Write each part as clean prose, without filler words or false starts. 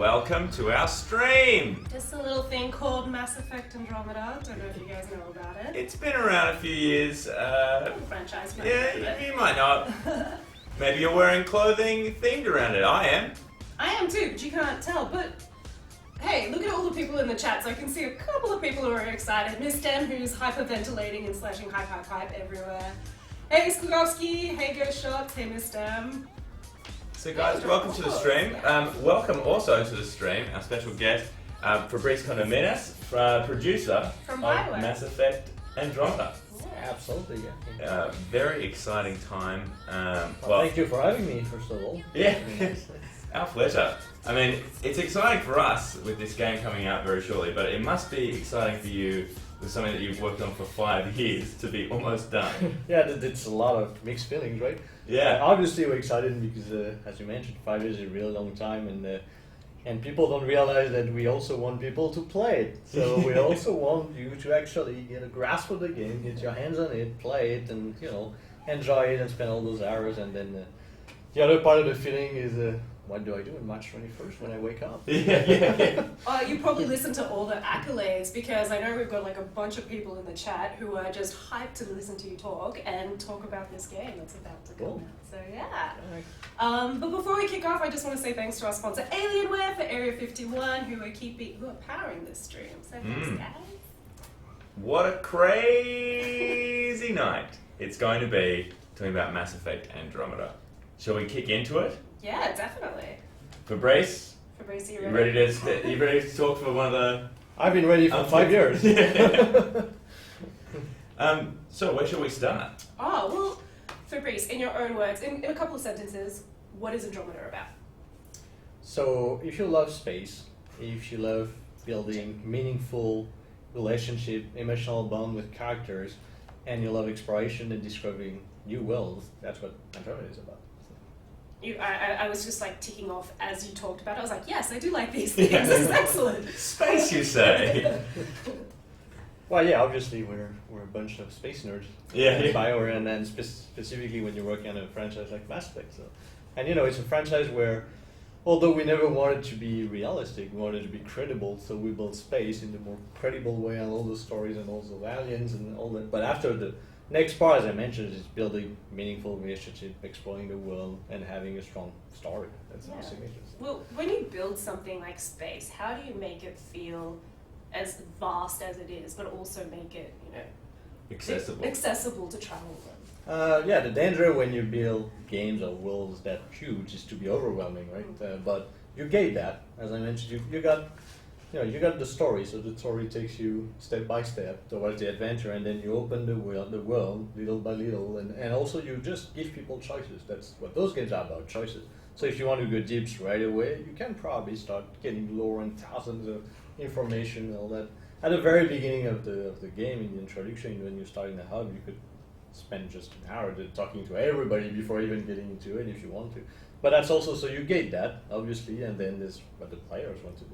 welcome to our stream. Just a little thing called Mass Effect Andromeda. Don't know if you guys know about it. It's been around a few years. Franchise. Yeah, you might not. Maybe you're wearing clothing themed around it. I am. I am too, but you can't tell. But hey, look at all the people in the chat. So I can see a couple of people who are excited. Miss Den, who's hyperventilating and slashing hype everywhere. Hey, Skugowski. Hey, Go Shots. Hey, Miss Dem. So guys, welcome to the stream. Welcome also to the stream, our special guest, Fabrice Condominas, producer From of BioWare. Mass Effect Andromeda. Absolutely, yeah. Very exciting time. Well, thank you for having me, first of all. Yeah, our pleasure. I mean, it's exciting for us with this game coming out very shortly, but it must be exciting for you with something that you've worked on for 5 years to be almost done. Yeah, it's a lot of mixed feelings, right? Yeah. Obviously, we're excited because, as you mentioned, 5 years is a really long time, and people don't realize that we also want people to play it. So we also want you to actually get a grasp of the game, get your hands on it, play it, and enjoy it and spend all those hours. And then the other part of the feeling is, what do I do on March 21st when I wake up? Yeah. You probably listen to all the accolades because I know we've got like a bunch of people in the chat who are just hyped to listen to you talk and talk about this game that's about to come out. So yeah. But before we kick off, I just want to say thanks to our sponsor Alienware for Area 51 who are powering this stream. So thanks guys. What a crazy night it's going to be talking about Mass Effect Andromeda. Shall we kick into it? Yeah, definitely. Fabrice, Fabrice, you ready to talk for one of the... I've been ready for 5 years. So where shall we start? Oh, well, Fabrice, in your own words, in a couple of sentences, what is Andromeda about? So, if you love space, if you love building meaningful relationship, emotional bond with characters, and you love exploration and discovering new worlds, that's what Andromeda is about. I was just like ticking off as you talked about it. I was like, yes, I do like these things. This is excellent. Space, you say? Well, yeah, obviously we're a bunch of space nerds. Yeah. BioWare, and then specifically when you're working on a franchise like Mass Effect. So, and it's a franchise where, although we never wanted to be realistic, we wanted to be credible. So we built space in the more credible way on all the stories and also aliens and all that. But after the next part, as I mentioned, is building meaningful relationship, exploring the world, and having a strong story. That's significant. Well, when you build something like space, how do you make it feel as vast as it is, but also make it, accessible to travel with? The danger when you build games or worlds that huge is to be overwhelming, right? But you gauge that, as I mentioned. You got the story, so the story takes you step by step towards the adventure, and then you open the world little by little, and also you just give people choices. That's what those games are about, choices. So if you want to go deep right away, you can probably start getting lore and thousands of information and all that. At the very beginning of the game, in the introduction, when you start in the hub, you could spend just an hour talking to everybody before even getting into it if you want to. But that's also, so you gauge that, obviously, and then there's what the players want to do.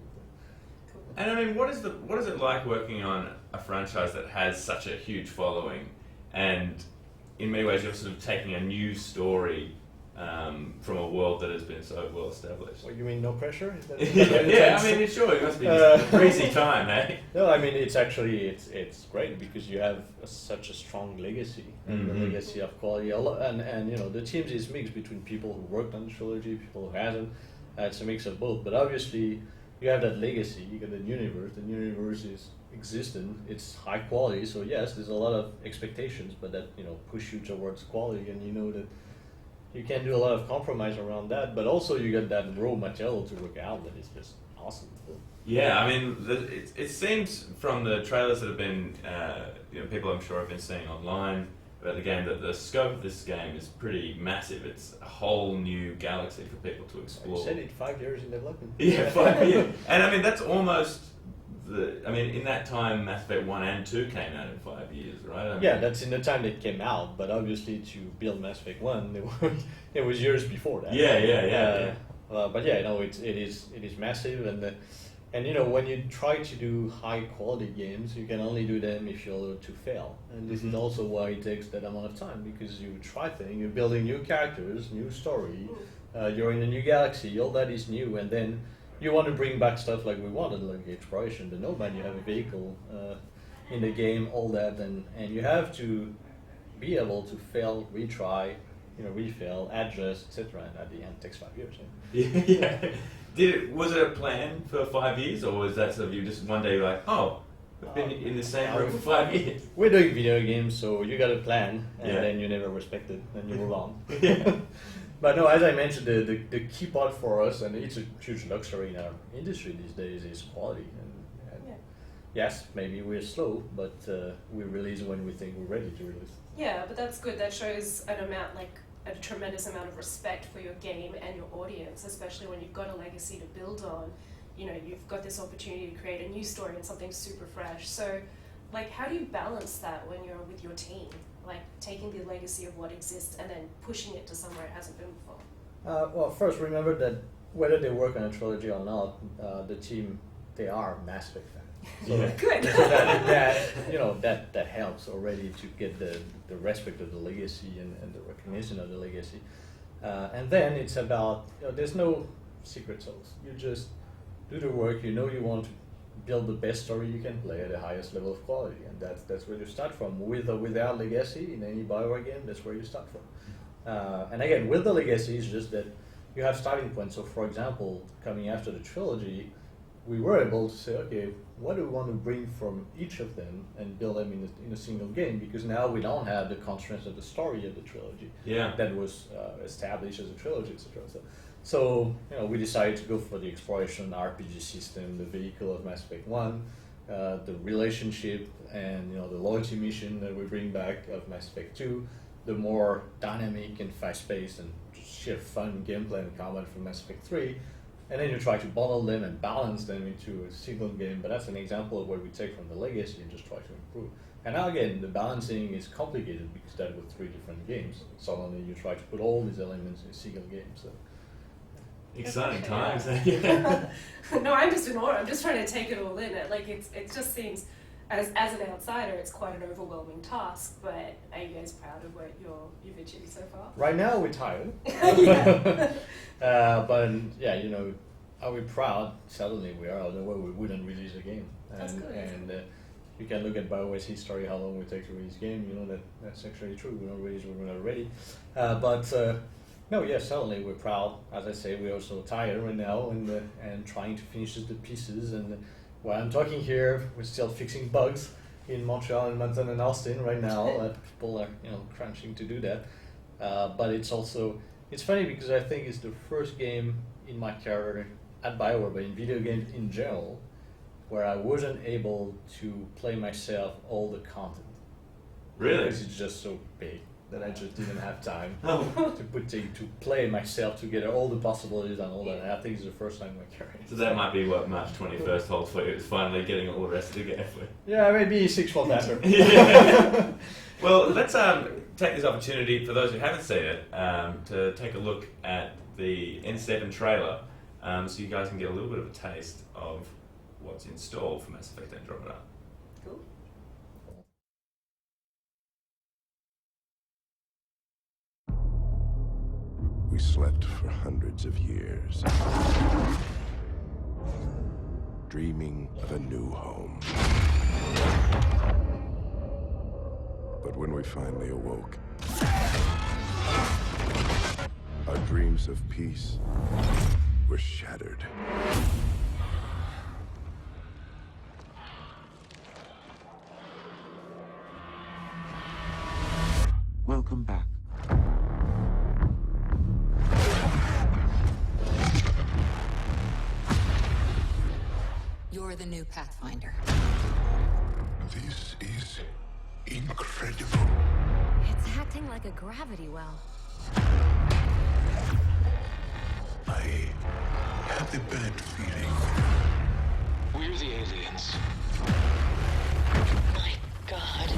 And I mean, what is it like working on a franchise that has such a huge following, and in many ways you're sort of taking a new story from a world that has been so well established? Well, you mean no pressure? Yeah, I mean, sure, it must be a crazy time, eh? No, I mean, it's actually, it's great because you have such a strong legacy, and the legacy of quality, and the teams is mixed between people who worked on the trilogy, people who hasn't. It's a mix of both, but obviously you have that legacy, you got the universe is existent, it's high quality, so yes, there's a lot of expectations, but that, push you towards quality, and that you can do a lot of compromise around that, but also you get that raw material to work out that is just awesome. Yeah, I mean, it seems from the trailers that have been, people I'm sure have been seeing online about the game, that the scope of this game is pretty massive. It's a whole new galaxy for people to explore. You said it, 5 years in development. Yeah, 5 years. And I mean, that's almost in that time, Mass Effect 1 and 2 came out in 5 years, right? I mean, yeah, that's in the time they came out, but obviously to build Mass Effect 1, it was years before that. Yeah. But yeah, it is massive, and when you try to do high quality games, you can only do them if you're allowed to fail. And this is also why it takes that amount of time, because you try things, you're building new characters, new story, you're in a new galaxy, all that is new, and then you want to bring back stuff like we wanted, like exploration, the nomad, you have a vehicle in the game, all that, and you have to be able to fail, retry, refail, adjust, etc. And at the end, it takes 5 years. Yeah. Was it a plan for 5 years, or was that sort of you just one day like, oh, we've been in the same room for 5 years? We're doing video games, so you got a plan, and Yeah. then you never respect it, and you move on. But no, as I mentioned, the key part for us, and it's a huge luxury in our industry these days, is quality. And Yeah. yes, maybe we're slow, but we release when we think we're ready to release. Yeah, but that's good. That shows a tremendous amount of respect for your game and your audience, especially when you've got a legacy to build on. You've got this opportunity to create a new story and something super fresh. So, how do you balance that when you're with your team? Taking the legacy of what exists and then pushing it to somewhere it hasn't been before. Well, first remember that whether they work on a trilogy or not, the team, they are Mass Effect fans. So Good. so that helps already to get the respect of the legacy and the recognition of the legacy. And then it's about, there's no secret sauce. You just do the work. You want to build the best story you can play at the highest level of quality, and that's where you start from. With or without legacy in any BioWare game, that's where you start from. And again, with the legacy, it's just that you have starting points. So, for example, coming after the trilogy, we were able to say, okay, what do we want to bring from each of them and build them in a single game? Because now we don't have the constraints of the story of the trilogy that was established as a trilogy, etc. So we decided to go for the exploration RPG system, the vehicle of Mass Effect 1, the relationship and the loyalty mission that we bring back of Mass Effect 2, the more dynamic and fast-paced and just sheer fun gameplay and combat from Mass Effect 3. And then you try to bundle them and balance them into a single game, but that's an example of what we take from the legacy and just try to improve. And now again, the balancing is complicated because that was 3 different games. Suddenly you try to put all these elements in a single game. So. Exciting times. No, I'm just in awe. I'm just trying to take it all in. It just seems, as an outsider, it's quite an overwhelming task. But are you guys proud of what you've achieved so far? Right now we're tired. But are we proud? Certainly we are. Otherwise we wouldn't release a game. That's good. And you can look at BioWare's history, how long we take to release a game. That's actually true. We don't release when we're not ready. No, yes, certainly we're proud. As I say, we're also tired right now and trying to finish the pieces. And while I'm talking here, we're still fixing bugs in Montreal and Mountain and Austin right now. People are crunching to do that. But it's funny because I think it's the first game in my career at BioWare, but in video games in general, where I wasn't able to play myself all the content. Really? Because it's just so big that I just didn't have time to play myself together, all the possibilities and all that. And I think it's the first time in my career. So that might be what March 21st holds for you. It's finally getting all the rest together for you. Yeah, maybe 6 months after. Yeah. Well, let's take this opportunity, for those who haven't seen it, to take a look at the N7 trailer, so you guys can get a little bit of a taste of what's in store for Mass Effect Andromeda. Cool. We slept for hundreds of years, dreaming of a new home. But when we finally awoke, our dreams of peace were shattered. Welcome back. You're the new Pathfinder. This is incredible. It's acting like a gravity well. I have the bad feeling. We're the aliens. My God.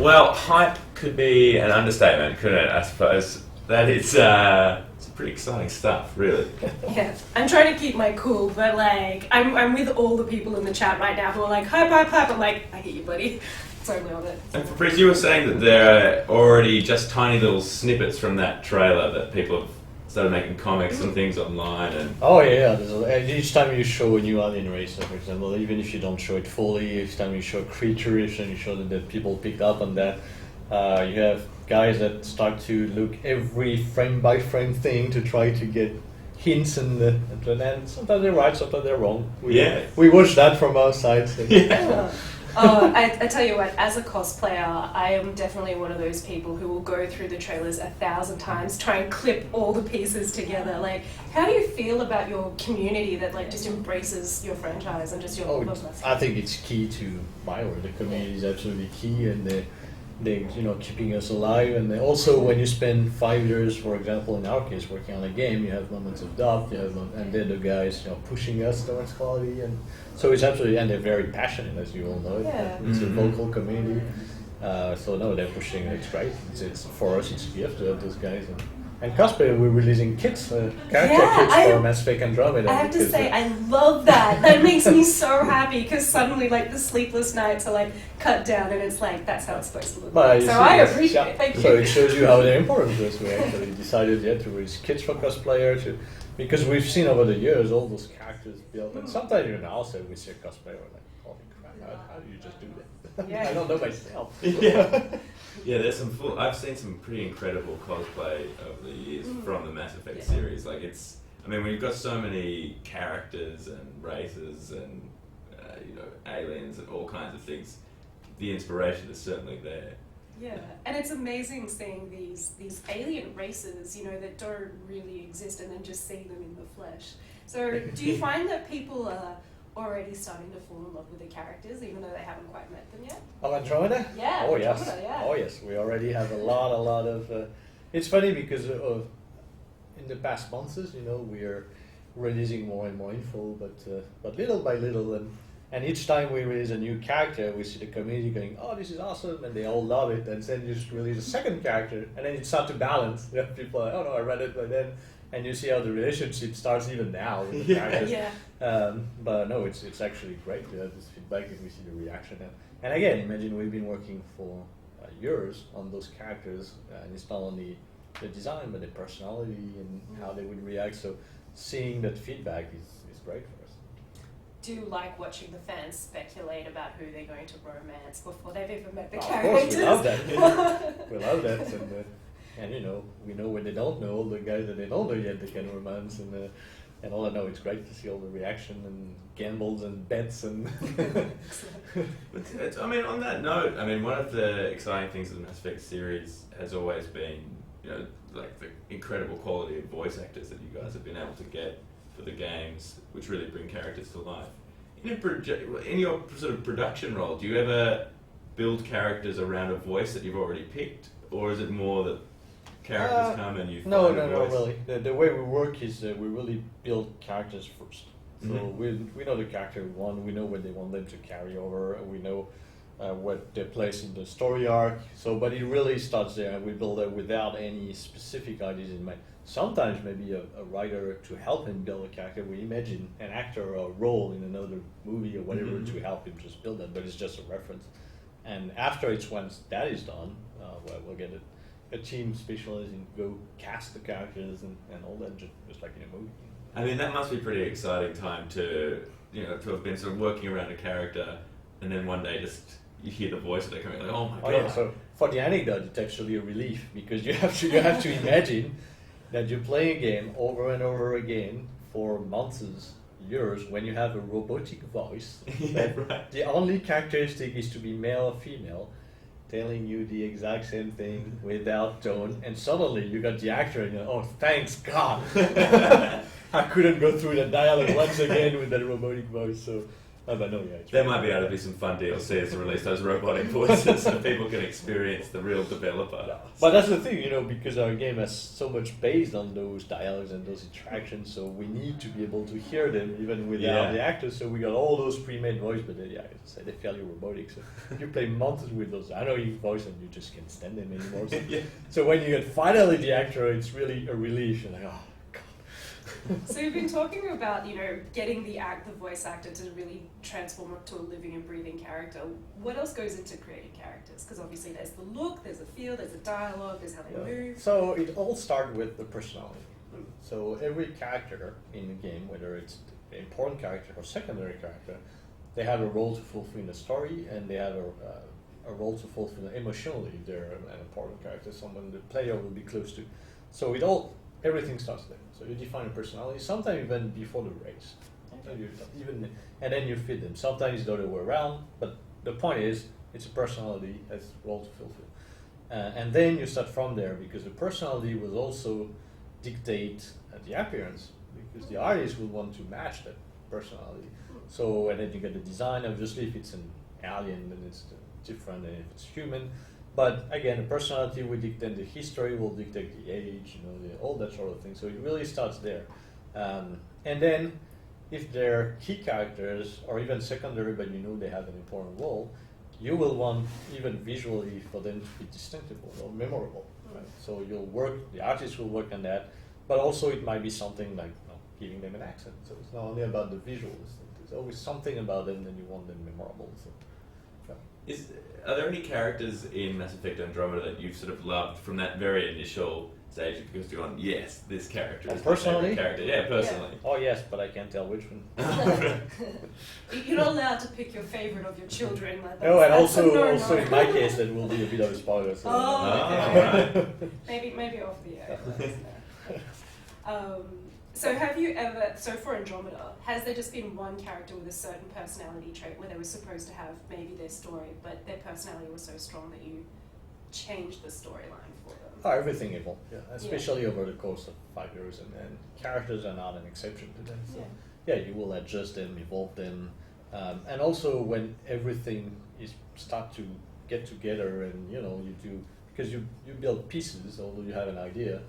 Well, hype could be an understatement, couldn't it? I suppose that it's pretty exciting stuff, really. Yeah, I'm trying to keep my cool, but like, I'm with all the people in the chat right now who are like, hype, hype, hype. I'm like, I get you, buddy. Totally on it. And Fabrice, you were saying that there are already just tiny little snippets from that trailer that people have started making comics and things online. And Oh yeah, and each time you show a new alien race, for example, even if you don't show it fully, each time you show a creature, each time you show that people picked up on that, you have guys that start to look every frame by frame thing to try to get hints and sometimes they're right, sometimes they're wrong. We watch that from our side. So. Yeah. Oh, I tell you what, as a cosplayer, I am definitely one of those people who will go through the trailers 1,000 times, try and clip all the pieces together. Like, how do you feel about your community that like just embraces your franchise and just your love of it? I think it's key to BioWare. The community is absolutely key, and they keeping us alive. And also, when you spend 5 years, for example, in our case, working on a game, you have moments of doubt. And they're the guys pushing us towards quality, and so it's absolutely, and they're very passionate, as you all know. Yeah. It's a vocal community. So no, they're pushing. It's great. It's for us. It's a gift to have those guys. And cosplay, we're releasing kits, character kits for Mass Effect Andromeda. I have to say, I love that. That makes me so happy because suddenly, like, the sleepless nights are like cut down, and it's like that's how it's supposed to look. So I appreciate it. Thank you. So it shows you how they're important to us. We actually decided to release kits for cosplayers because we've seen over the years all those characters built, and sometimes even also we see a cosplayer we're like, holy crap, how do you just do that? Yeah. I don't know myself. yeah, yeah. There's some I've seen some pretty incredible cosplay over the years from the Mass Effect series. Like we've got so many characters and races and aliens and all kinds of things. The inspiration is certainly there. Yeah, and it's amazing seeing these alien races, that don't really exist, and then just see them in the flesh. So, do you find that people are already starting to fall in love with the characters, even though they haven't quite met them yet? Of Andromeda? Yeah. Oh yes. Andromeda, yeah. Oh yes. We already have a lot of. It's funny because in the past months, we are releasing more and more info, but little by little, and each time we release a new character, we see the community going, "Oh, this is awesome," and they all love it. And then you just release a second character, and then it starts to balance. People are like, "Oh no, I read it," but then. And you see how the relationship starts even now with the characters. But no, it's actually great to have this feedback and we see the reaction. And again, imagine we've been working for years on those characters, and it's not only the design, but the personality and how they would react. So seeing that feedback is great for us. Do you like watching the fans speculate about who they're going to romance before they've even met the Of characters? course, we love that. We love that. And we know when they don't know, all the guys that they don't know yet, they can romance, and all I know, it's great to see all the reaction and gambles and bets and. But on that note, one of the exciting things of the Mass Effect series has always been, like the incredible quality of voice actors that you guys have been able to get for the games, which really bring characters to life. In your sort of production role, do you ever build characters around a voice that you've already picked, or is it more that characters come and you find No, a voice? really. The way we work is we really build characters first. So Mm-hmm. we know the character we want, we know what they want them to carry over, we know what their place in the story arc. So, but it really starts there, and we build it without any specific ideas in mind. Sometimes maybe a writer to help him build a character. We imagine an actor or a role in another movie or whatever to help him just build that, but it's just a reference. And after once that is done, we'll get a team specialized in go cast the characters and all that, just like in a movie. That must be a pretty exciting time to have been sort of working around a character, and then one day just you hear the voice of it coming, like, oh my god. Yeah, so for the anecdote, it's actually a relief because you have to imagine that you play a game over and over again for months, years, when you have a robotic voice. Right. The only characteristic is to be male or female, telling you the exact same thing without tone, and suddenly you got the actor and you're, oh, thanks God. I couldn't go through the dialogue once again with that robotic voice. So But no, yeah. It's There might be able to be some fun DLCs to release those robotic voices so people can experience the real developer. But that's the thing, because our game is so much based on those dialogues and those interactions, so we need to be able to hear them even without the actors. So we got all those pre-made voice, but as I said, they're fairly robotic. So you play months with those analog voice and you just can't stand them anymore. So, so when you get finally the actor, it's really a relief. You're like, oh. So you've been talking about, getting the voice actor to really transform it to a living and breathing character. What else goes into creating characters? Because obviously there's the look, there's the feel, there's the dialogue, there's how they move. So it all starts with the personality. So every character in the game, whether it's an important character or secondary character, they have a role to fulfill in the story, and they have a role to fulfill emotionally if they're an important character, someone the player will be close to. So everything starts there. So you define a personality, sometimes even before the race. And then you fit them. Sometimes it's the other way around, but the point is, it's a personality as a role to fulfill. And then you start from there, because the personality will also dictate the appearance, because the artist will want to match that personality. So, and then you get the design. Obviously, if it's an alien, then it's different than if it's human. But again, the personality will dictate the history, will dictate the age, all that sort of thing. So it really starts there. And then, if they're key characters or even secondary, but they have an important role, you will want even visually for them to be distinctible or memorable. Right? So the artist will work on that, but also it might be something like giving them an accent. So it's not only about the visuals. There's always something about them that you want them memorable. So, Are there any characters in Mass Effect Andromeda that you've sort of loved from that very initial stage, because you're on, yes, this character is personally? my favorite character. Yeah, personally. Yeah. Oh yes, but I can't tell which one. You're not allowed to pick your favorite of your children. And also in my case, that will be a bit of a spoiler. So right. maybe off the air. So have you ever, for Andromeda, has there just been one character with a certain personality trait where they were supposed to have maybe their story, but their personality was so strong that you changed the storyline for them? Oh, everything evolved, especially over the course of 5 years, and characters are not an exception to that. So you will adjust them, evolve them, and also when everything start to get together, and you do, because you build pieces, although you have an idea.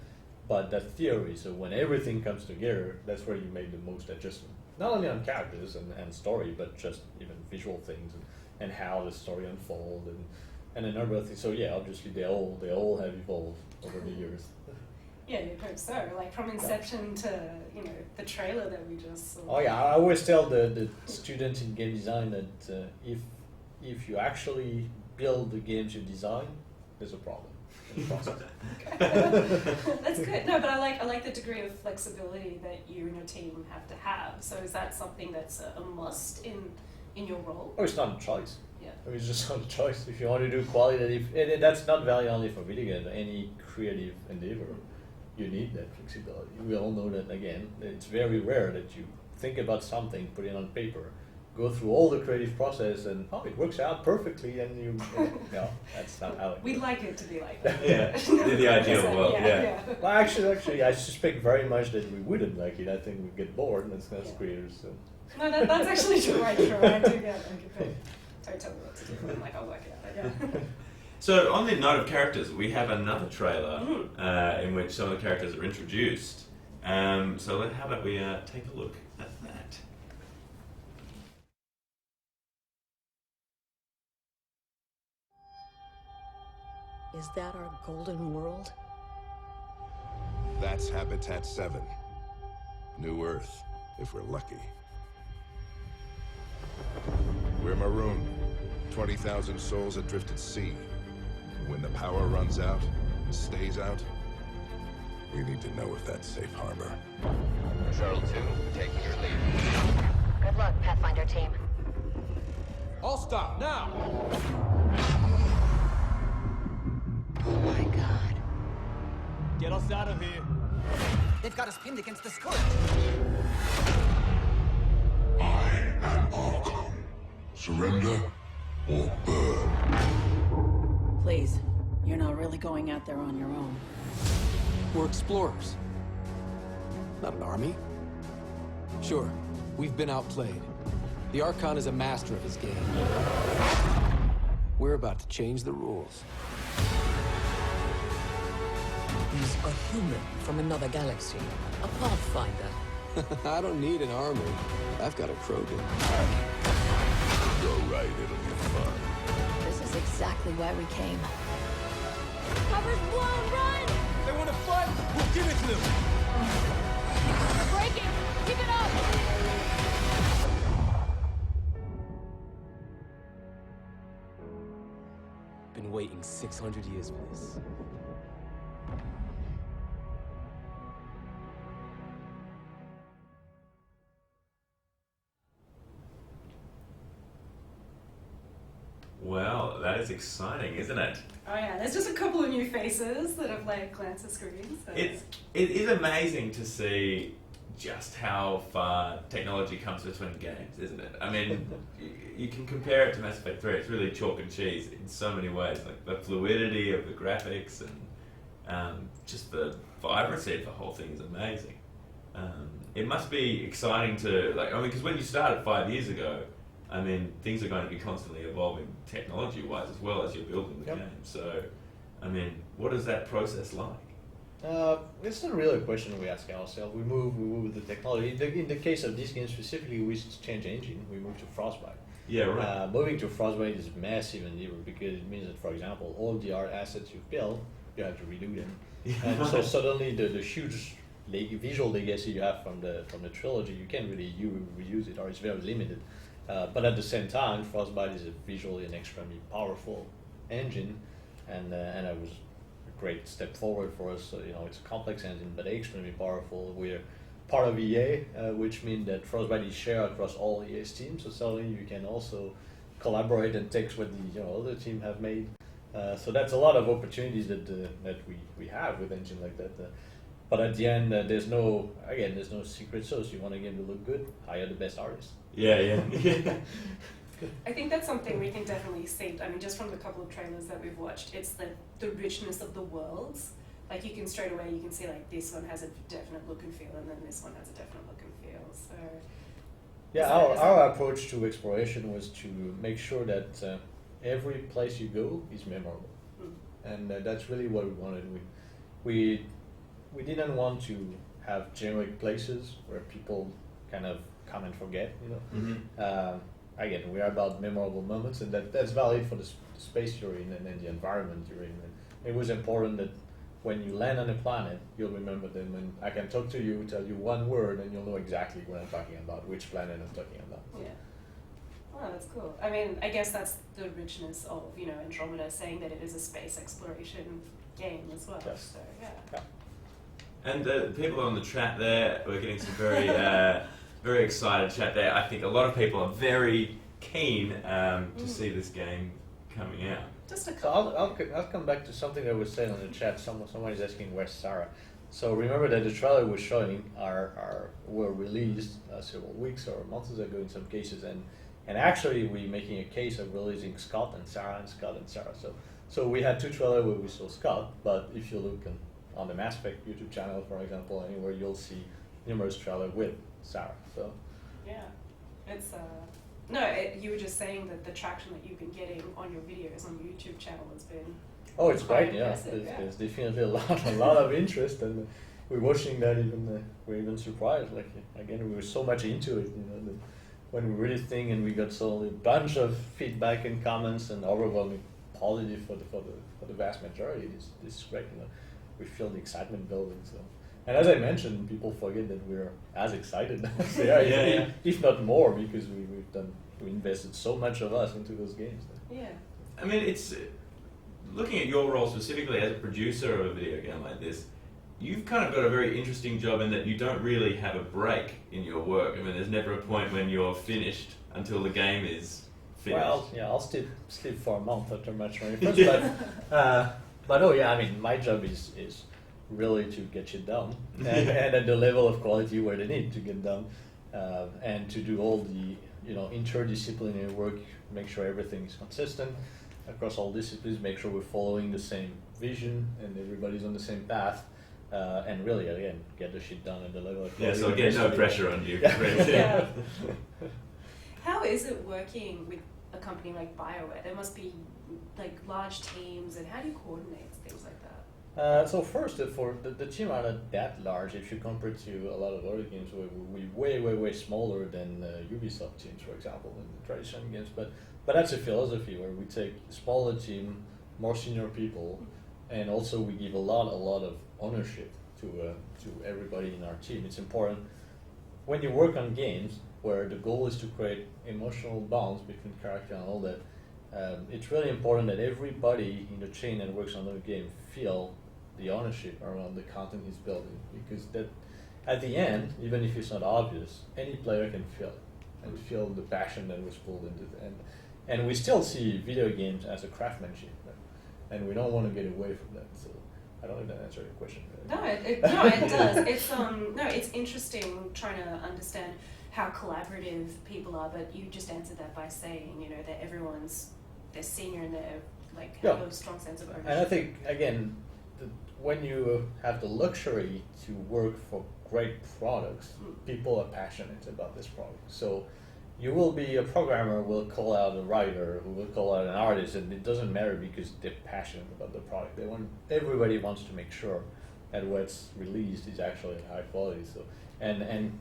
But that theory, so when everything comes together, that's where you make the most adjustment. Not only on characters and story, but just even visual things and how the story unfolds and a number of things. So obviously they all have evolved over the years. Yeah, you hope so. Like from Inception to the trailer that we just saw. Oh yeah, I always tell the students in game design that if you actually build the games you design, there's a problem. That's good. No, but I like the degree of flexibility that you and your team have to have. So is that something that's a must in your role? Oh, it's not a choice. Yeah. I mean, it's just not a choice. If you want to do qualitative, and that's not valid only for video game, any creative endeavor, you need that flexibility. We all know that, again, it's very rare that you think about something, put it on paper, go through all the creative process, and it works out perfectly, and no, that's not how it We'd goes. like it to be like that. The ideal world, Well, actually, I suspect very much that we wouldn't like it. I think we'd get bored as creators. So. No, that's actually true. I do get it. Don't tell me what to do. I'm like, I'll work it out. So on the note of characters, we have another trailer in which some of the characters are introduced. So how about we take a look at that? Is that our golden world? That's Habitat 7. New Earth, if we're lucky. We're marooned. 20,000 souls adrift at sea. When the power runs out, and stays out, we need to know if that's safe harbor. Shuttle 2, taking your lead. Good luck, Pathfinder team. All stop, now! Oh my god. Get us out of here. They've got us pinned against the skirt. I am Arkham. Surrender or burn. Please, you're not really going out there on your own. We're explorers. Not an army. Sure, we've been outplayed. The Archon is a master of his game. We're about to change the rules. He's a human from another galaxy, a pathfinder. I don't need an army. I've got a Krogan. Go right, it'll be fun. This is exactly why we came. Cover's blown, run! They want to fight? We'll give it to them! You're breaking! Keep it up! Been waiting 600 years for this. Well, that is exciting, isn't it? Oh yeah, there's just a couple of new faces that have like glanced at screens. So. It is amazing to see just how far technology comes between games, isn't it? I mean, you can compare it to Mass Effect 3. It's really chalk and cheese in so many ways. Like the fluidity of the graphics and just the vibrancy of the whole thing is amazing. It must be exciting to because when you started 5 years ago, I mean, things are going to be constantly evolving technology-wise as well as you're building the game. So, I mean, what is that process like? It's not really a question we ask ourselves. We move with the technology. In the case of this game specifically, we change engine. We move to Frostbite. Yeah, right. Moving to Frostbite is massive endeavor because it means that, for example, all the art assets you've built, you have to redo them. And so suddenly the huge visual legacy you have from the trilogy, you can't really reuse it, or it's very limited. But at the same time, Frostbite is a visually an extremely powerful engine, and it was a great step forward for us. So, it's a complex engine, but extremely powerful. We're part of EA, which means that Frostbite is shared across all EA's teams. So suddenly you can also collaborate and take what the other team have made. So that's a lot of opportunities that we have with engine like that. But at the end, there's no secret sauce. You want a game to look good, hire the best artists. Yeah. I think that's something we can definitely see. I mean, just from the couple of trailers that we've watched, it's the richness of the worlds. Like you can straight away, you can see like this one has a definite look and feel, and then this one has a definite look and feel. So yeah, our approach to exploration was to make sure that every place you go is memorable, and that's really what we wanted. We didn't want to have generic places where people kind of come and forget, Again, we are about memorable moments, and that's valid for the space you're in and then the environment you're in. And it was important that when you land on a planet, you'll remember them, and I can talk to you, tell you one word, and you'll know exactly what I'm talking about, which planet I'm talking about. Yeah. Oh, that's cool. I mean, I guess that's the richness of, Andromeda, saying that it is a space exploration game as well. Yes. So, yeah. And the people on the chat there, we're getting some very, very excited chat there. I think a lot of people are very keen to see this game coming out. Just a So couple. I'll come back to something that was said on the chat. Someone is asking where's Sarah. So remember that the trailer we're showing were released several weeks or months ago in some cases, and actually we're making a case of releasing Scott and Sarah and Scott and Sarah. So we had two trailers where we saw Scott, but if you look on the Mass Effect YouTube channel, for example, anywhere, you'll see numerous trailers with Sarah. So Yeah. It's you were just saying that the traction that you've been getting on your videos on your YouTube channel has been it's quite great. Yeah, impressive, there's definitely a lot of interest, and we're watching that. We're even surprised. Like again, we were so much into it. That when we really think, and we got a bunch of feedback and comments, and overwhelming positive for the vast majority. This is great. We feel the excitement building. So, and as I mentioned, people forget that we're as excited as they are, if not more, because we invested so much of us into those games. Yeah. I mean, it's looking at your role specifically as a producer of a video game like this. You've kind of got a very interesting job in that you don't really have a break in your work. I mean, there's never a point when you're finished until the game is finished. Well, yeah, I'll still sleep for a month after Match 21st, but oh yeah, I mean, my job is really to get shit done, and at the level of quality where they need to get done, and to do all the interdisciplinary work, make sure everything is consistent across all disciplines, make sure we're following the same vision and everybody's on the same path, and really again get the shit done at the level of quality. Yeah, so again, no pressure on you. Yeah. How is it working with a company like BioWare? There must be like large teams, and how do you coordinate things like that? So first, for the team are not that large if you compare to a lot of other games. We're way smaller than Ubisoft teams, for example, in the traditional games. But that's a philosophy where we take a smaller team, more senior people, and also we give a lot of ownership to everybody in our team. It's important when you work on games where the goal is to create emotional bonds between character and all that. It's really important that everybody in the chain that works on the game feel the ownership around the content he's building, because that at the end, even if it's not obvious, any player can feel it and feel the passion that was pulled into it. And we still see video games as a craftsmanship, right? And we don't want to get away from that. So I don't know if that answered your question. No, it does. It's interesting trying to understand how collaborative people are, but you just answered that by saying, that they're senior and they're have a strong sense of ownership. And I think again, when you have the luxury to work for great products, people are passionate about this product. So you will be a programmer who will call out a writer, who will call out an artist, and it doesn't matter because they're passionate about the product. Everybody wants to make sure that what's released is actually high quality. So and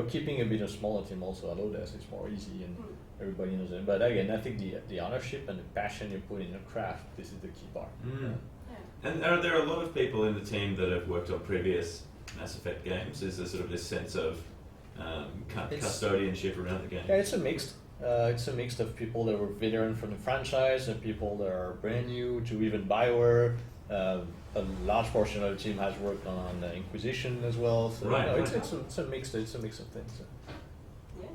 keeping a bit of smaller team also allow this. It's more easy and everybody knows it. But again, I think the ownership and the passion you put in your craft, this is the key part. And are there a lot of people in the team that have worked on previous Mass Effect games? Is there sort of this sense of custodianship around the game? Yeah, it's a mix. It's a mix of people that were veteran from the franchise and people that are brand new to even BioWare. A large portion of the team has worked on Inquisition as well. So it's a mix. It's a mix of things. Yeah.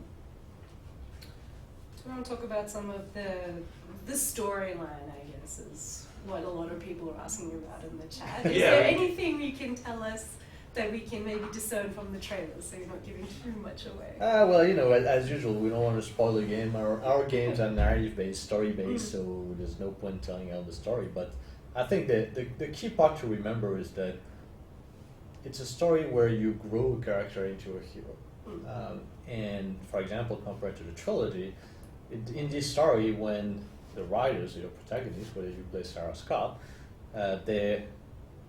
So we want to talk about some of the storyline, I guess, is what a lot of people are asking about in the chat. Is there anything you can tell us that we can maybe discern from the trailers, so you're not giving too much away? Well, as usual, we don't want to spoil the game. Our games are narrative-based, story-based, so there's no point telling out the story. But I think that the key part to remember is that it's a story where you grow a character into a hero. And for example, compared to the trilogy, in this story, when the writers, your protagonists, whether you play Sarah Scott, they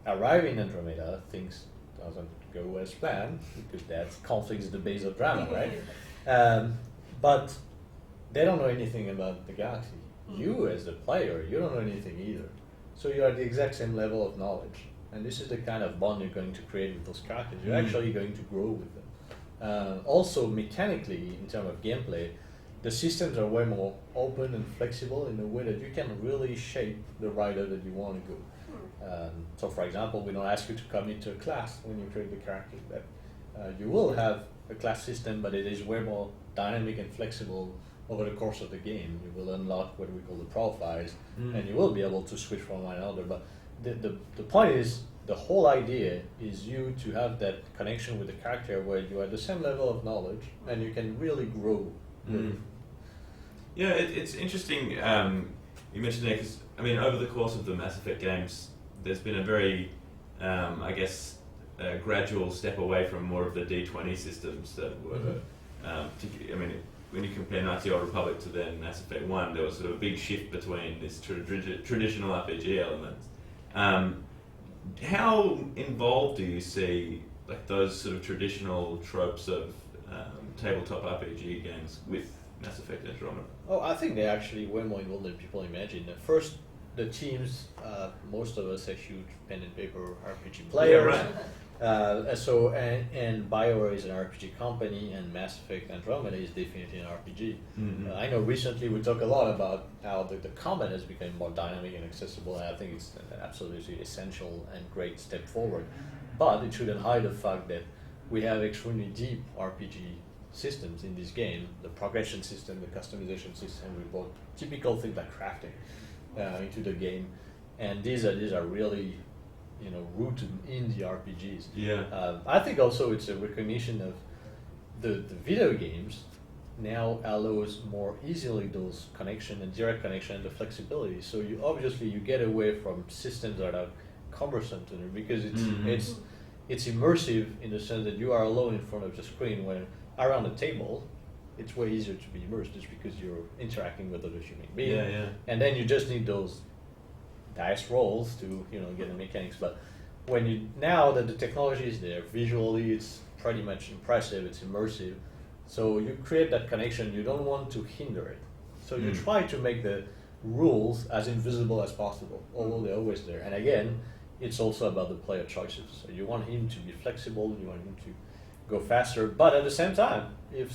arrive in Andromeda, things doesn't go as planned, because that conflict is the base of drama, right? But they don't know anything about the galaxy. You, as the player, you don't know anything either. So you are at the exact same level of knowledge. And this is the kind of bond you're going to create with those characters. You're actually going to grow with them. Also, mechanically, in terms of gameplay, the systems are way more open and flexible in a way that you can really shape the rider that you want to go. So for example, we don't ask you to commit to a class when you create the character. That you will have a class system, but it is way more dynamic and flexible over the course of the game. You will unlock what we call the profiles, and you will be able to switch from one another. But the point is, the whole idea is you to have that connection with the character where you are at the same level of knowledge and you can really grow. Yeah, it's interesting. You mentioned that because over the course of the Mass Effect games, there's been a very, gradual step away from more of the D20 systems that were. When you compare Knights of the Old Republic to then Mass Effect 1, there was sort of a big shift between this traditional RPG elements. How involved do you see those sort of traditional tropes of tabletop RPG games with Mass Effect Andromeda? Oh, I think they're actually way more involved than people imagine. First, the teams, most of us are huge pen and paper RPG players. Yeah, right. And BioWare is an RPG company, and Mass Effect Andromeda is definitely an RPG. I know recently we talk a lot about how the combat has become more dynamic and accessible, and I think it's an absolutely essential and great step forward. But it shouldn't hide the fact that we have extremely deep RPG systems in this game, the progression system, the customization system. We brought typical things like crafting into the game, and these are really rooted in the RPGs. I think also it's a recognition of the video games now allows more easily those connection and direct connection and the flexibility. So you obviously get away from systems that are cumbersome to them, because it's immersive in the sense that you are alone in front of the screen when around the table it's way easier to be immersed just because you're interacting with other human beings. Yeah, yeah. And then you just need those dice rolls to get the mechanics. But now that the technology is there, visually it's pretty much impressive. It's immersive. So you create that connection. You don't want to hinder it. So you try to make the rules as invisible as possible, although they're always there. And again, it's also about the player choices. So you want him to be flexible. You want him to go faster. But at the same time, if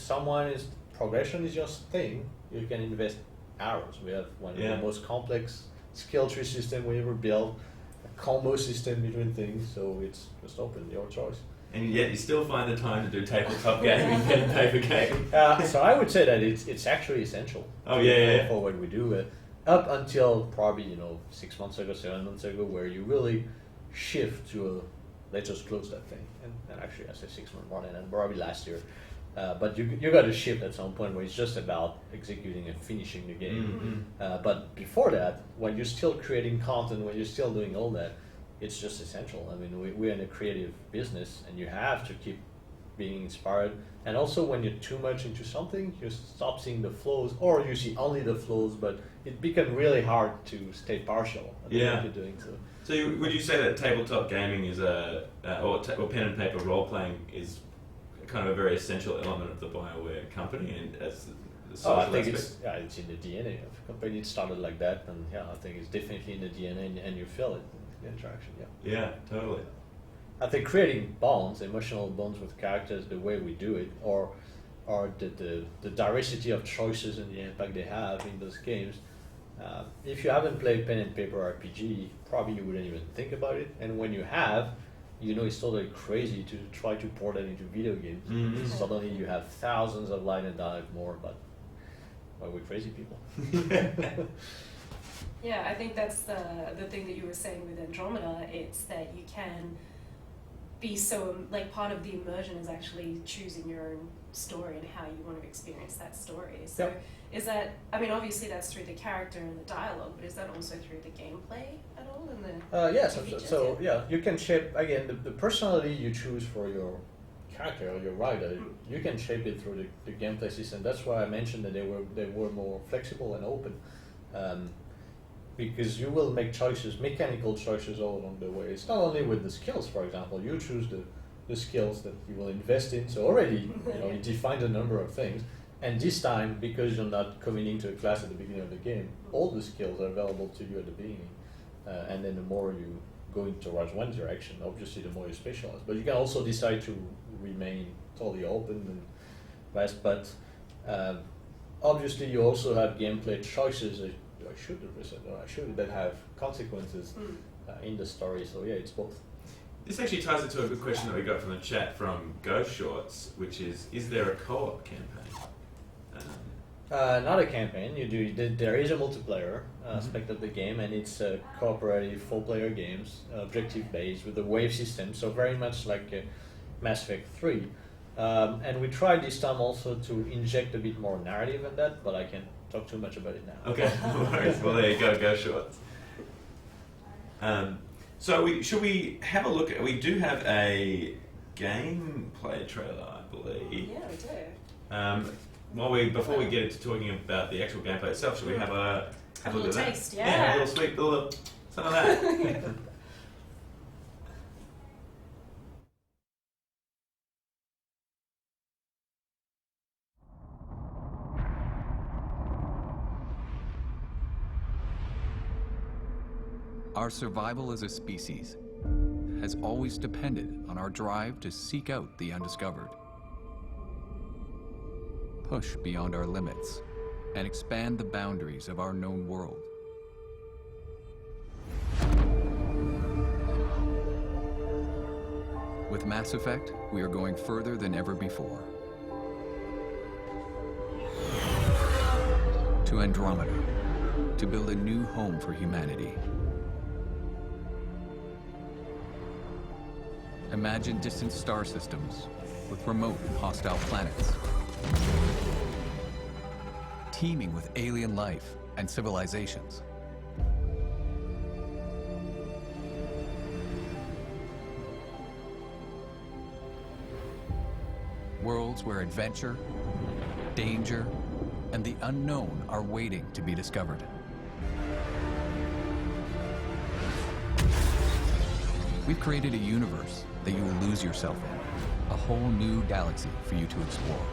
progression is your thing, you can invest hours. We have one of the most complex skill tree system we ever built, a combo system between things, so it's just open, your choice. And yet you still find the time to do tabletop gaming, pen and paper gaming. So I would say that it's actually essential. For what we do. Up until probably 6 months ago, 7 months ago, where you really shift to let's just close that thing. And actually, I say 6 months more than that, probably last year. But you got to shift at some point where it's just about executing and finishing the game. But before that, when you're still creating content, when you're still doing all that, it's just essential. I mean, we're in a creative business, and you have to keep being inspired. And also, when you're too much into something, you stop seeing the flows, or you see only the flows, but it becomes really hard to stay partial at what you're doing. So would you say that tabletop gaming is or pen and paper role playing is kind of a very essential element of the BioWare company and as the social I think aspect? it's in the DNA of the company. It started like that, and I think it's definitely in the DNA, and you feel it in the interaction. Yeah, totally. I think creating bonds, emotional bonds with characters, the way we do it, or the diversity of choices and the impact they have in those games. If you haven't played pen and paper RPG, probably you wouldn't even think about it. And when you have, it's totally crazy to try to port that into video games. Suddenly you have thousands of line and dialogue more, but we're crazy people. Yeah, I think that's the thing that you were saying with Andromeda. It's that you can be so, part of the immersion is actually choosing your own story and how you want to experience that story. So is that, obviously that's through the character and the dialogue, but is that also through the gameplay at all? Yes, so you can shape, again, the personality you choose for your character or your rider, you can shape it through the gameplay system. That's why I mentioned that they were more flexible and open. Because you will make mechanical choices all along the way. It's not only with the skills, for example. You choose the skills that you will invest in. So already, you define a number of things. And this time, because you're not committing to a class at the beginning of the game, all the skills are available to you at the beginning. And then the more you go towards one direction, obviously the more you specialize. But you can also decide to remain totally open and vast. But obviously you also have gameplay choices that have consequences in the story. So it's both. This actually ties into a good question that we got from the chat from Ghost Shorts, which is there a co-op campaign? Not a campaign. There is a multiplayer aspect of the game, and it's a cooperative 4-player games, objective based with a wave system. So very much like Mass Effect 3. And we tried this time also to inject a bit more narrative in that, but I can't talk too much about it now. Okay, no worries. Well, there you go Shorts. So should we have a look at? We do have a gameplay trailer, I believe. Yeah, we do. Before we get into talking about the actual gameplay itself, should we have a look at that? Taste, Yeah, a little sweet, some of that. Our survival as a species has always depended on our drive to seek out the undiscovered, push beyond our limits, and expand the boundaries of our known world. With Mass Effect, we are going further than ever before. To Andromeda, to build a new home for humanity. Imagine distant star systems with remote and hostile planets, teeming with alien life and civilizations. Worlds where adventure danger, and the unknown are waiting to be discovered. We've created a universe that you will lose yourself in, a whole new galaxy for you to explore.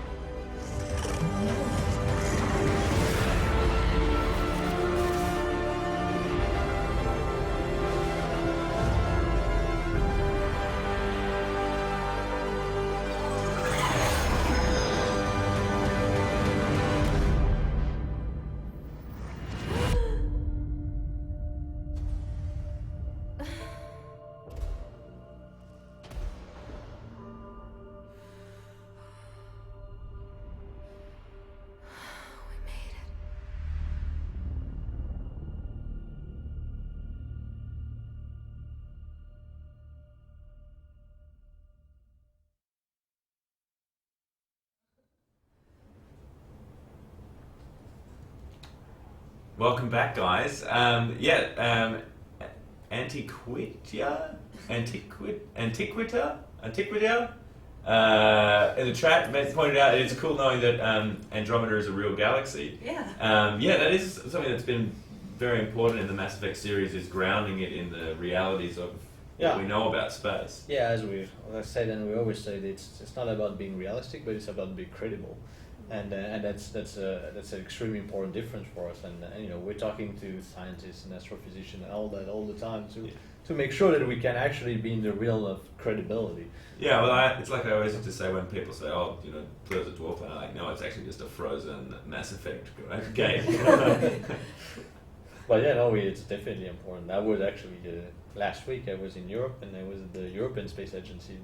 Welcome back, guys. Antiquita? In the chat, Matt pointed out it's cool knowing that Andromeda is a real galaxy. Yeah. That is something that's been very important in the Mass Effect series, is grounding it in the realities of what we know about space. Yeah, as I said, and we always say, it's not about being realistic, but it's about being credible. And that's an extremely important difference for us. And we're talking to scientists and astrophysicians and all that all the time to make sure that we can actually be in the realm of credibility. Yeah, well, it's like I always used to say when people say, "Oh, Pluto's a dwarf planet," like, no, it's actually just a frozen Mass Effect game. But yeah, no, it's definitely important. I was actually last week. I was in Europe, and I was at the European Space Agency,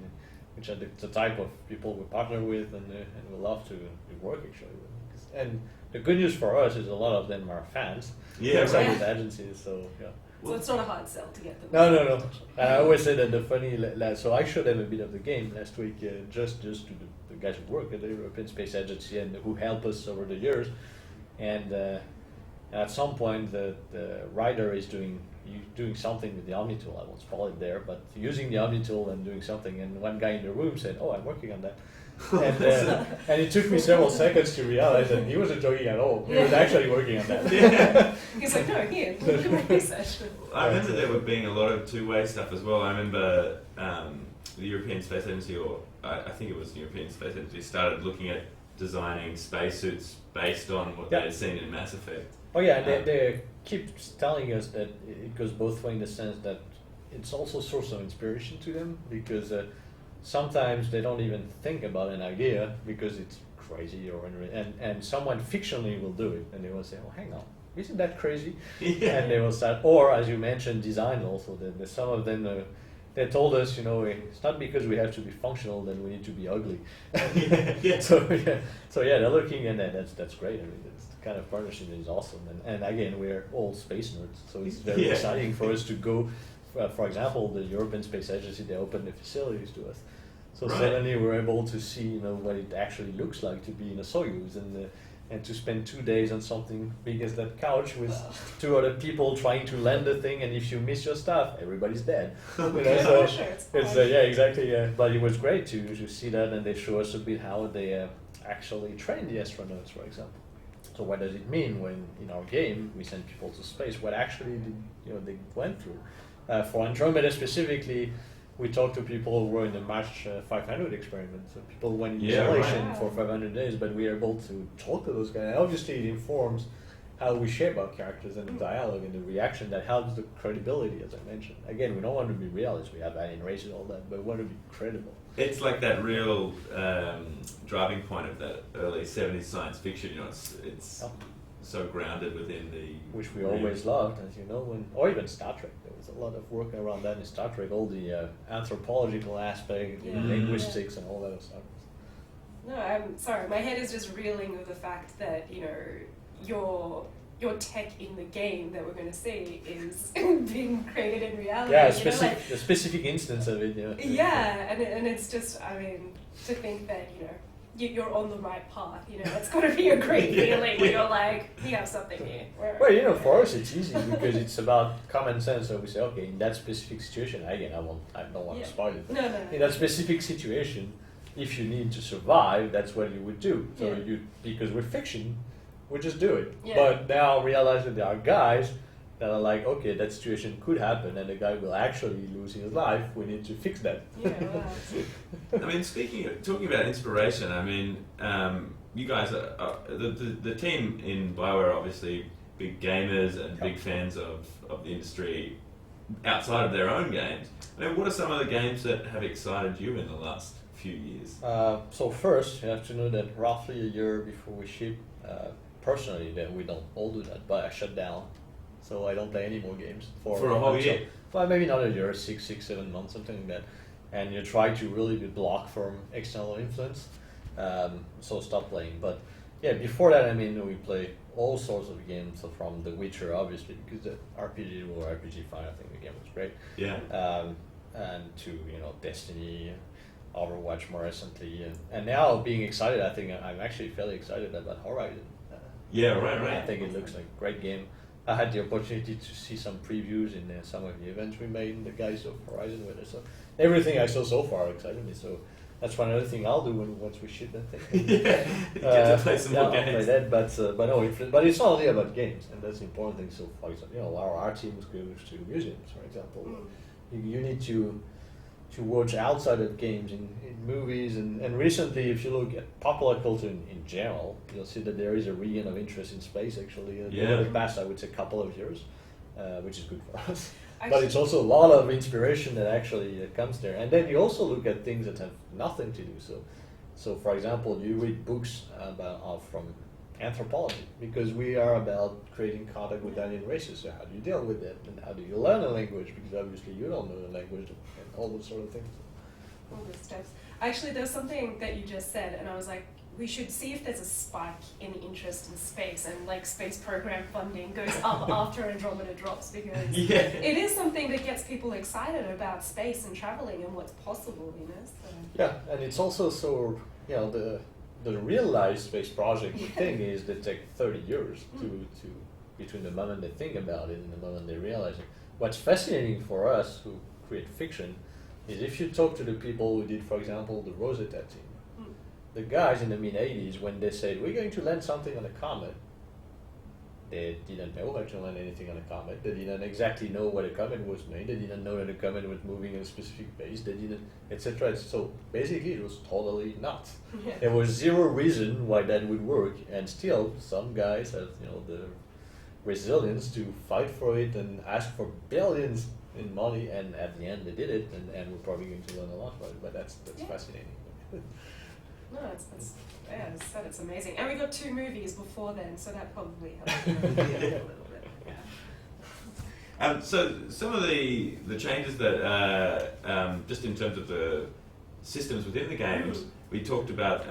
which are the type of people we partner with, and we love to work actually with. And the good news for us is a lot of them are fans. Yeah, of these agencies. So yeah. So it's not a hard sell to get them. No. I always say that the funny. So I showed them a bit of the game last week, just to the guys who work at the European Space Agency and who help us over the years. And at some point, the writer is doing something with the Omni tool. I won't spoil it there, but using the Omni tool and doing something. And one guy in the room said, "Oh, I'm working on that." And it took me several seconds to realize that he wasn't joking at all. He was actually working on that. Yeah. He's like, "No, here, look at my research." I remember there were being a lot of two-way stuff as well. I remember the European Space Agency, or I think it was the European Space Agency, started looking at designing spacesuits based on what they had seen in Mass Effect. Oh yeah, they keep telling us that it goes both ways in the sense that it's also a source of inspiration to them, because sometimes they don't even think about an idea because it's crazy, and someone fictionally will do it, and they will say, "Oh, hang on, isn't that crazy?" Yeah. And they will start, or as you mentioned, design also. That some of them they told us, it's not because we have to be functional that we need to be ugly. Yeah. So they're looking, and that's great. I mean, it's the kind of partnership is awesome. And again, we're all space nerds, so it's very exciting for us to go. For example, the European Space Agency, they opened the facilities to us. So suddenly we're able to see, what it actually looks like to be in a Soyuz, and to spend 2 days on something big as that couch with 2 other people trying to land the thing, and if you miss your stuff, everybody's dead. Exactly. Yeah. But it was great to see that, and they show us a bit how they actually train the astronauts, for example. So what does it mean when in our game we send people to space? What actually they went through? For Andromeda specifically, we talked to people who were in the March 500 experiment. So people went in isolation for 500 days, but we are able to talk to those guys. And obviously, it informs how we shape our characters and the dialogue and the reaction that helps the credibility, as I mentioned. Again, we don't want to be realist. We have alien race and all that, but we want to be credible. It's like that real driving point of that early 70s science fiction. It's so grounded within the... Which we always loved, as you know, or even Star Trek. There was a lot of work around that in Star Trek, all the anthropological aspect, linguistics and all that stuff. No, I'm sorry, my head is just reeling with the fact that, your tech in the game that we're going to see is being created in reality. Yeah, a specific instance of it, Yeah, and it's just, to think that, you're on the right path, it's got to be a great feeling when you're like, you have something here. Well, for us it's easy because it's about common sense. So we say, okay, in that specific situation, again, I don't want to spoil it. No. In that specific situation, if you need to survive, that's what you would do. So Yeah. because with fiction, we just do it. Yeah. But now realize that there are guys that are like, okay, that situation could happen, and the guy will actually lose his life. We need to fix that. Yeah, wow. I mean, talking about inspiration, I mean, you guys are the team in BioWare are obviously big gamers and big fans of the industry outside of their own games. I mean, what are some of the games that have excited you in the last few years? So first, you have to know that roughly a year before we ship, personally, that we don't all do that, but I shut down. So I don't play any more games For a whole year? Well, maybe not a year, 7 months, something like that. And you try to really be blocked from external influence. So stop playing. But yeah, before that, I mean, we play all sorts of games, so from The Witcher, obviously, because the RPG or RPG fine, I think the game was great. Yeah. And to, Destiny, Overwatch more recently. And now being excited, I think I'm actually fairly excited about Horizon. Yeah, right. I think it looks like a great game. I had the opportunity to see some previews in some of the events we made in the guys of Horizon with it. So everything I saw so far excited me. So that's one other thing I'll do once we ship that thing. Get to play some more I'll games. play that, but it's not only about games, and that's the important thing. So for example, our team goes to museums, for example. You need to watch outside of games in movies, and recently, if you look at popular culture in general, you'll see that there is a regain of interest in space actually over the past, I would say, couple of years, which is good for us. But it's also a lot of inspiration that actually comes there. And then you also look at things that have nothing to do. So for example, you read books from anthropology, because we are about creating contact with alien races. So how do you deal with that? And how do you learn a language? Because obviously you don't know the language and all those sort of things. All those steps. Actually, there's something that you just said, and I was like, we should see if there's a spike in interest in space, and like space program funding goes up after Andromeda drops, because it is something that gets people excited about space and traveling and what's possible, So. Yeah, and it's also so, the real life space project thing is they take 30 years to between the moment they think about it and the moment they realize it. What's fascinating for us who create fiction is if you talk to the people who did, for example, the Rosetta team, the guys in the mid-80s, when they said, we're going to land something on a comet, they didn't know how to land anything on a comet. They didn't exactly know what a comet was made. They didn't know that a comet was moving at a specific pace. They didn't, etc. So basically, it was totally nuts. There was zero reason why that would work, and still, some guys have the resilience to fight for it and ask for billions in money, and at the end they did it, and we're probably going to learn a lot about it. But that's fascinating. No, as I said, it's amazing. And we got 2 movies before then, so that probably helped a little bit. So some of the changes that, just in terms of the systems within the games, we talked about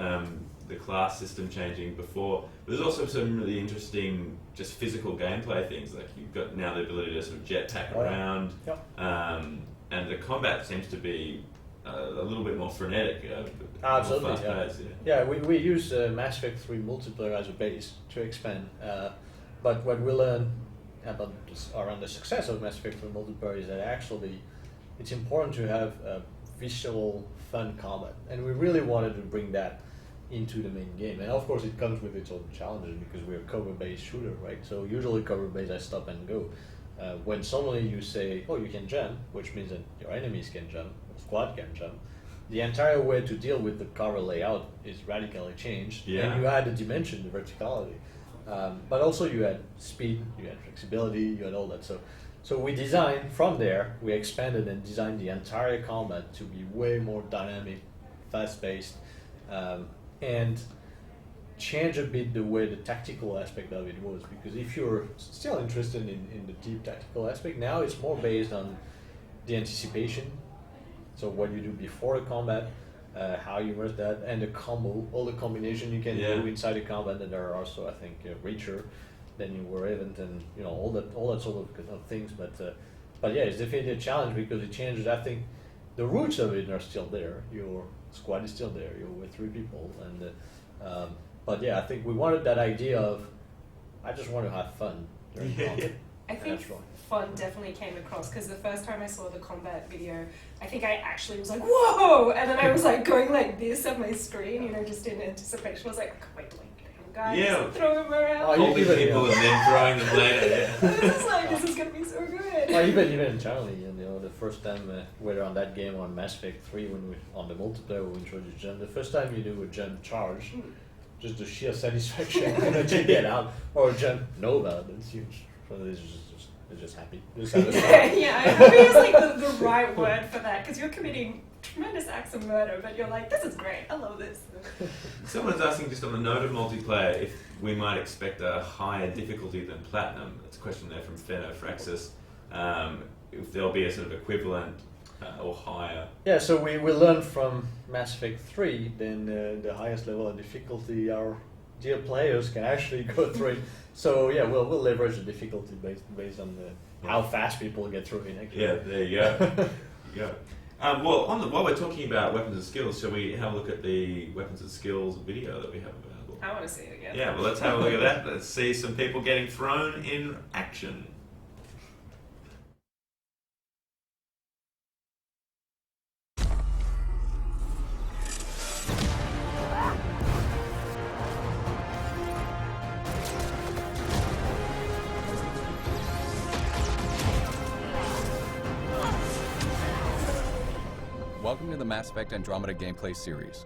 the class system changing before. There's also some really interesting just physical gameplay things, like you've got now the ability to sort of jetpack around, and the combat seems to be a little bit more frenetic. Absolutely, fast-paced, yeah. We use Mass Effect 3 multiplayer as a base to expand, but what we learned about around the success of Mass Effect 3 multiplayer is that actually it's important to have visual, fun combat, and we really wanted to bring that into the main game. And of course it comes with its own challenges, because we're a cover-based shooter, right? So usually cover-based, I stop and go. When suddenly you say, oh, you can jump, which means that your enemies can jump, squad can jump, the entire way to deal with the cover layout is radically changed. And you add a dimension, the verticality. But also you had speed, you had flexibility, you had all that. So we designed, from there, we expanded and designed the entire combat to be way more dynamic, fast-paced, and change a bit the way the tactical aspect of it was. Because if you're still interested in the deep tactical aspect, now it's more based on the anticipation. So what you do before the combat, how you merge that, and the combo, all the combination you can do inside the combat. And there are also, I think, richer than you were event, and all that sort of things. But yeah, it's definitely a challenge, because it changes. I think the roots of it are still there. Your squad is still there. You're with 3 people, and but yeah, I think we wanted that idea of, I just want to have fun during combat. I think That's right. fun definitely came across because the first time I saw the combat video, I think I actually was like, whoa! And then I was like going like this at my screen, you know, just in anticipation. I was like, I can't wait to like get him, guys, Yeah. and throw him around. Oh, Holding people and then throwing them later. I was just like, this is gonna be so good. Well, even internally, you know, the first time whether on that game or on Mass Effect 3 when we on the multiplayer we introduced jump, the first time you do a jump charge, just the sheer satisfaction to get out, or a jump Nova, that's huge. So they're just happy. They're satisfied. Yeah, I mean, it's like the right word for that because you're committing tremendous acts of murder, but you're like, this is great, I love this. Someone's asking just on the note of multiplayer if we might expect a higher difficulty than Platinum. That's a question there from Phenofraxis. If there'll be a sort of equivalent or higher. Yeah, so we learned from Mass Effect 3, then the highest level of difficulty our dear players can actually go through it. So yeah, we'll leverage the difficulty based on how fast people get through it. Actually. Yeah, there you go. There you go. Well, while we're talking about weapons and skills, shall we have a look at the weapons and skills video that we have available? I want to see it again. Yeah, well, let's have a look at that. Let's see some people getting thrown in action. Welcome to the Mass Effect Andromeda gameplay series.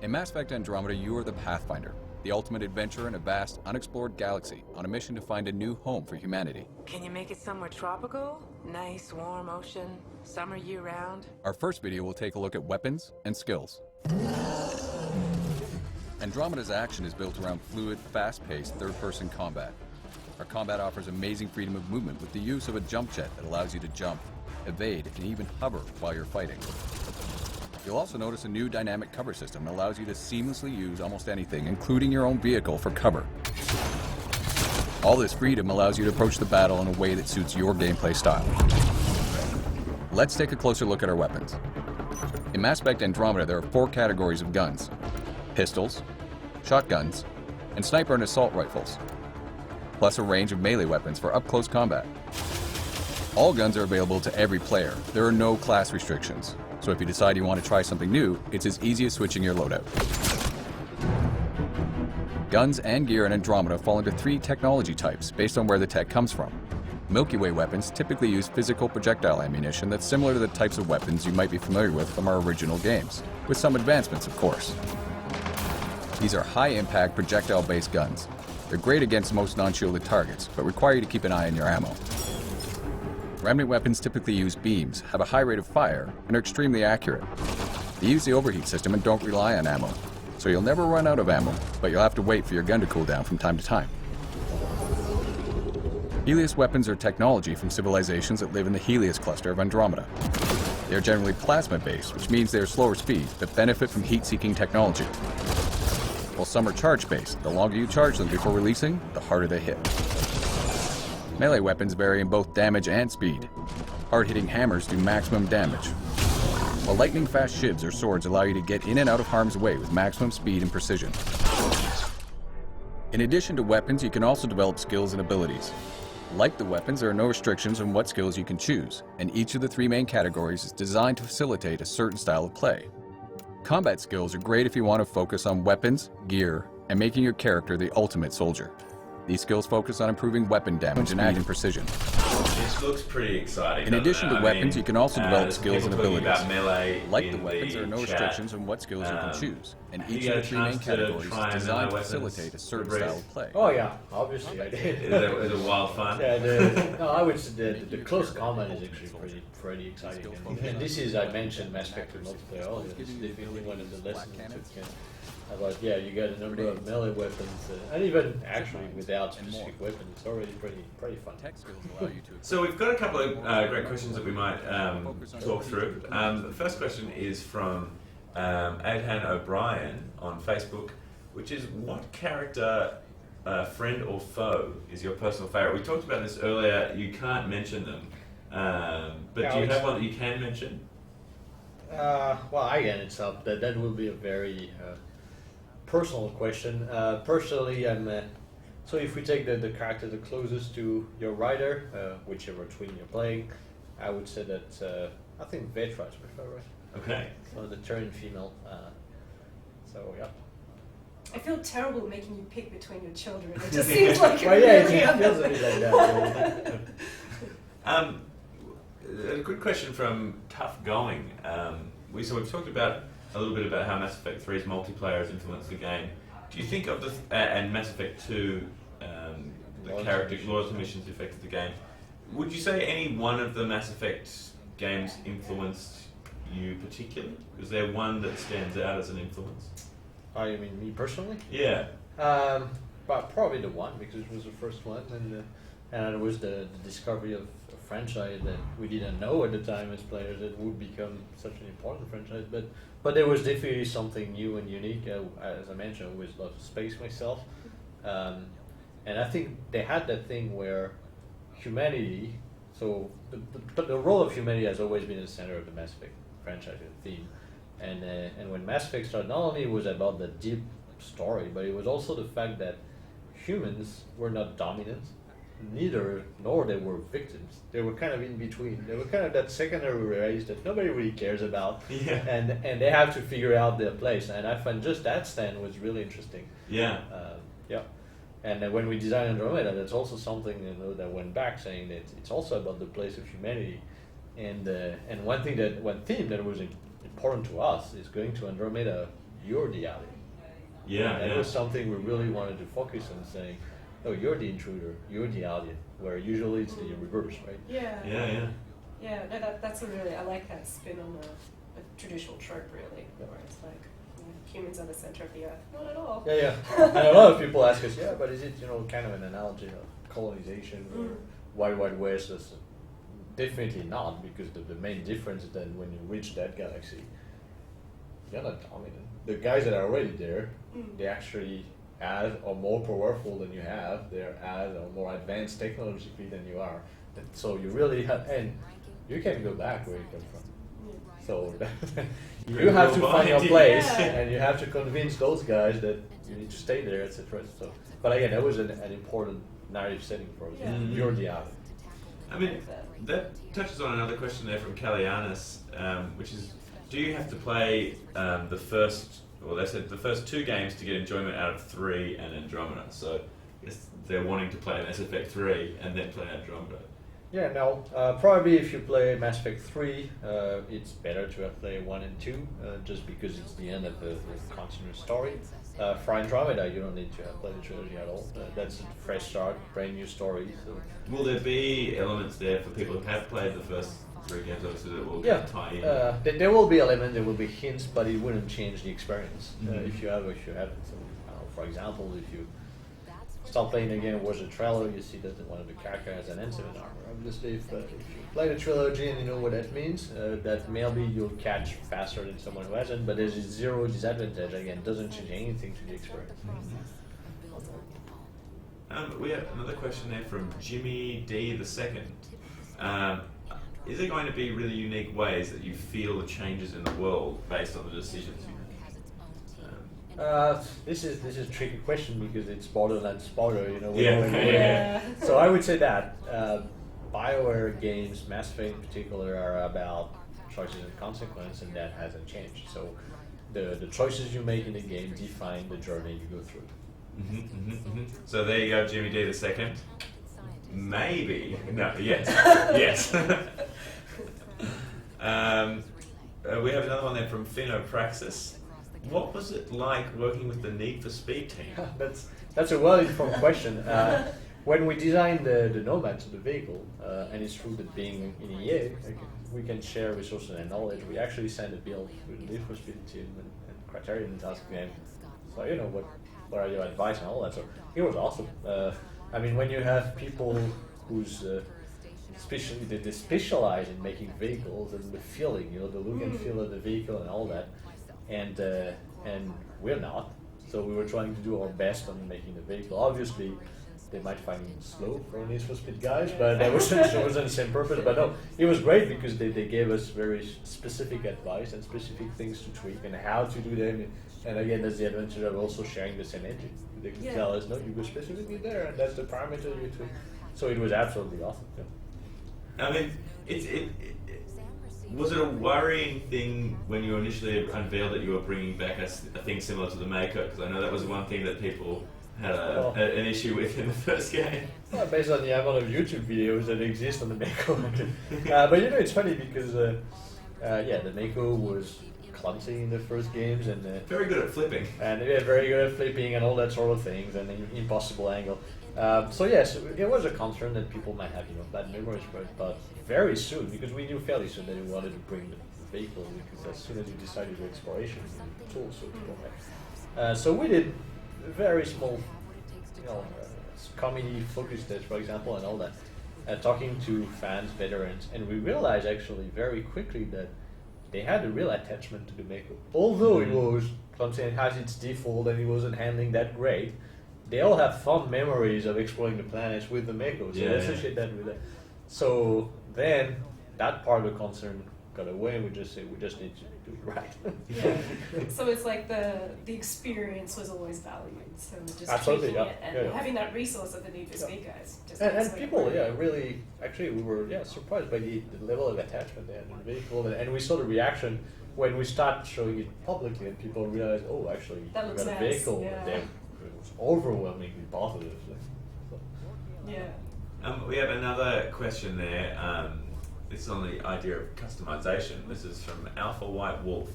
In Mass Effect Andromeda, you are the Pathfinder, the ultimate adventurer in a vast, unexplored galaxy on a mission to find a new home for humanity. Can you make it somewhere tropical? Nice, warm ocean, summer year-round? Our first video will take a look at weapons and skills. Andromeda's action is built around fluid, fast-paced, third-person combat. Our combat offers amazing freedom of movement with the use of a jump jet that allows you to jump, evade, and even hover while you're fighting. You'll also notice a new dynamic cover system that allows you to seamlessly use almost anything, including your own vehicle, for cover. All this freedom allows you to approach the battle in a way that suits your gameplay style. Let's take a closer look at our weapons. In Mass Effect Andromeda, there are 4 categories of guns: pistols, shotguns, and sniper and assault rifles, plus a range of melee weapons for up-close combat. All guns are available to every player. There are no class restrictions. So if you decide you want to try something new, it's as easy as switching your loadout. Guns and gear in Andromeda fall into 3 technology types based on where the tech comes from. Milky Way weapons typically use physical projectile ammunition that's similar to the types of weapons you might be familiar with from our original games, with some advancements, of course. These are high-impact projectile-based guns. They're great against most non-shielded targets, but require you to keep an eye on your ammo. Remnant weapons typically use beams, have a high rate of fire, and are extremely accurate. They use the overheat system and don't rely on ammo, so you'll never run out of ammo, but you'll have to wait for your gun to cool down from time to time. Helios weapons are technology from civilizations that live in the Helios cluster of Andromeda. They are generally plasma-based, which means they are slower speed, but benefit from heat-seeking technology. While some are charge-based, the longer you charge them before releasing, the harder they hit. Melee weapons vary in both damage and speed. Hard-hitting hammers do maximum damage, while lightning-fast shivs or swords allow you to get in and out of harm's way with maximum speed and precision. In addition to weapons, you can also develop skills and abilities. Like the weapons, there are no restrictions on what skills you can choose, and each of the 3 main categories is designed to facilitate a certain style of play. Combat skills are great if you want to focus on weapons, gear, and making your character the ultimate soldier. These skills focus on improving weapon damage and adding precision. This looks pretty exciting. In addition to weapons, you can also develop there's skills and people talking abilities. about melee Like the in weapons, there are no chat. restrictions on what skills you can choose, and have you each got of a the 3 main chance to categories try is and designed to weapons, facilitate a certain Fabrice? style of play. Oh yeah, obviously I did. Is it wild fun? Yeah, I would say the close combat is actually pretty exciting. And this is, I mentioned Mass Effect multiplayer earlier. This is definitely one of the lessons we took. About you got a number of melee weapons, and even actually without specific weapons, it's already pretty fun. So we've got a couple of great questions that we might talk through. The first question is from Adhan O'Brien on Facebook, which is, what character, friend or foe, is your personal favourite? We talked about this earlier. You can't mention them, but do you have one that you can mention? Well, again, it's that will be a very personal question. Personally, I'm So if we take the character the closest to your rider, whichever twin you're playing, I would say that I think Vetra is my favorite. Okay. So the Terran female. So yeah. I feel terrible making you pick between your children. It just seems like Well, yeah, it feels a bit like that. A good question from Tough Going. We've talked about a little bit about how Mass Effect 3's multiplayer has influenced the game. Do you think of the and Mass Effect 2, the character loyalty missions affected the game? Would you say any one of the Mass Effect games influenced you particularly? Was there one that stands out as an influence? Oh, you mean me personally? Yeah. But probably the one, because it was the first one, and it was the discovery of a franchise that we didn't know at the time as players that would become such an important franchise. But there was definitely something new and unique. As I mentioned, I always loved space myself, and I think they had that thing where humanity. So the role of humanity has always been in the center of the Mass Effect franchise and theme. And when Mass Effect started, not only was it about the deep story, but it was also the fact that humans were not dominant, nor they were victims. They were kind of in between. They were kind of that secondary race that nobody really cares about, Yeah. and they have to figure out their place. And I find just that stand was really interesting. Yeah. Yeah. And when we designed Andromeda, that's also something that went back, saying that it's also about the place of humanity. And one theme that was important to us is going to Andromeda. You're the alien. Yeah. And that was something we really wanted to focus on, saying, "Oh, you're the intruder. You're the alien." Where usually it's the reverse, right? Yeah. Yeah. Yeah, no, that's a really, I like that spin on a traditional trope, really, where it's like, humans are the center of the earth. Not at all. Yeah. And a lot of people ask us, but is it, kind of an analogy of colonization or Wild Wild West? That's definitely not, because the main difference is that when you reach that galaxy, you're not dominant. The guys that are already there, they actually as or more powerful than you have. They're as or more advanced technologically than you are. So you really have, and you can't go back where you come from. So you have to find your place, and you have to convince those guys that you need to stay there, etc. So, but again, that was an important narrative setting for us. Yeah. You're the alien. I mean, that touches on another question there from Kallianis, which is, do you have to play the first 2 games to get enjoyment out of 3 and Andromeda? So they're wanting to play Mass Effect 3 and then play Andromeda. Yeah, no. Probably if you play Mass Effect 3, it's better to have played 1 and 2, just because it's the end of the continuous story. For Andromeda, you don't need to have played the trilogy at all. That's a fresh start, brand new story. So. Will there be elements there for people who have played the first 3 games, obviously, that will tie in? There will be elements, there will be hints, but it wouldn't change the experience if you have or if you haven't. So, for example, if you start playing the game was a trailer, you see that one of the characters has an incident armor. Obviously, if you play the trilogy and you know what that means, that maybe you'll catch faster than someone who hasn't, but there's zero disadvantage. Again, it doesn't change anything to the experience. We have another question there from Jimmy D the Second. Is there going to be really unique ways that you feel the changes in the world based on the decisions you make? This is a tricky question because it's Borderlands spoiler, Yeah. So I would say that BioWare games, Mass Effect in particular, are about choices and consequence, and that hasn't changed. So the choices you make in the game define the journey you go through. So there you go, Jimmy D the Second. Maybe. No, yes. Yes. We have another one there from Phenopraxis. What was it like working with the Need for Speed team? That's a well-informed question. When we designed the Nomad, so the vehicle, and it's true that being in EA, we can share resources and knowledge. We actually sent a build to the Need for Speed team and Curated and task them. So what are your advice and all that? So it was awesome. I mean, when you have people who's they specialize in making vehicles and the feeling, the look and feel of the vehicle and all that, and we're not. So we were trying to do our best on making the vehicle. Obviously, they might find it slow for Need for Speed guys, but that wasn't the same purpose. But no, it was great because they gave us very specific advice and specific things to tweak and how to do them. And again, that's the advantage of also sharing the same engine. They could tell us, no, you go specifically there, and that's the parameter you tweak. So it was absolutely awesome. Yeah. I mean, was it a worrying thing when you initially unveiled that you were bringing back a thing similar to the Mako? Because I know that was one thing that people had an issue with in the first game. Well, based on the amount of YouTube videos that exist on the Mako. But you know, it's funny because, the Mako was clumsy in the first games and very good at flipping. And very good at flipping and all that sort of things and an impossible angle. So yes, it was a concern that people might have, bad memories for it, but very soon, because we knew fairly soon that we wanted to bring the vehicle, because as soon as you decided to exploration, you need tools so people have. So we did very small, comedy focus tests, for example, and all that, talking to fans, veterans, and we realized actually very quickly that they had a real attachment to the Mako. Although it was clumsy and has its default and it wasn't handling that great, they all have fond memories of exploring the planets with the Mako, so they associate that with it. So then that part of the concern got away, and we just say we just need to do it right. So it's like the experience was always valued. So just absolutely, tweaking it and having that resource of the Need for Speed guys. Just and people, really, actually, we were surprised by the level of attachment they had to the vehicle, and we saw the reaction when we started showing it publicly, and people realized, oh, actually, we got a vehicle. It was overwhelmingly positive. So. Yeah. We have another question there. This is on the idea of customization. This is from Alpha White Wolf.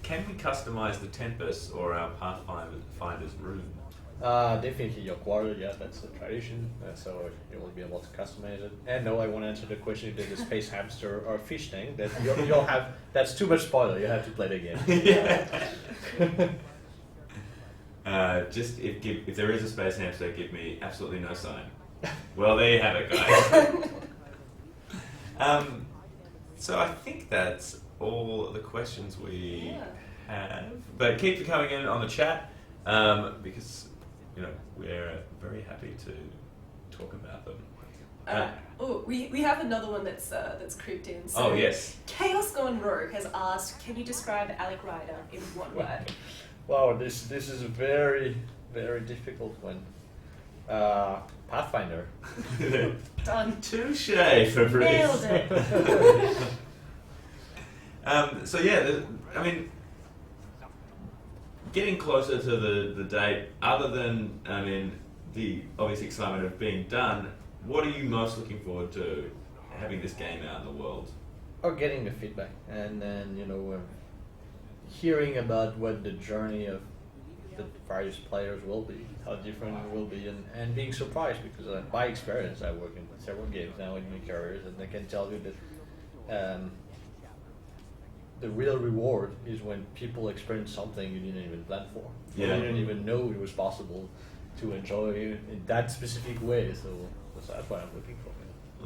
Can we customize the Tempest or our Pathfinder's rune? Definitely your quarter, that's the tradition, so you will be able to customize it. And no, I won't answer the question if there's a space hamster or fish tank. That you'll have. That's too much spoiler. You have to play the game. Just if there is a space hamster, give me absolutely no sign. Well, there you have it, guys. So I think that's all the questions we have. But keep coming in on the chat because we're very happy to talk about them. We have another one that's creeped in. So yes. Chaos Gone Rogue has asked, can you describe Alec Ryder in one word? Wow, this is a very, very difficult one. Pathfinder. Done. Touche, Fabrice. Nailed it. Getting closer to the date, other than, the obvious excitement of being done, what are you most looking forward to having this game out in the world? Or getting the feedback, and then, hearing about what the journey of the various players will be, how different it will be, and being surprised, because by experience I work in several games now in my careers, and I can tell you that the real reward is when people experience something you didn't even plan for. You didn't even know it was possible to enjoy in that specific way, so that's what I'm looking for.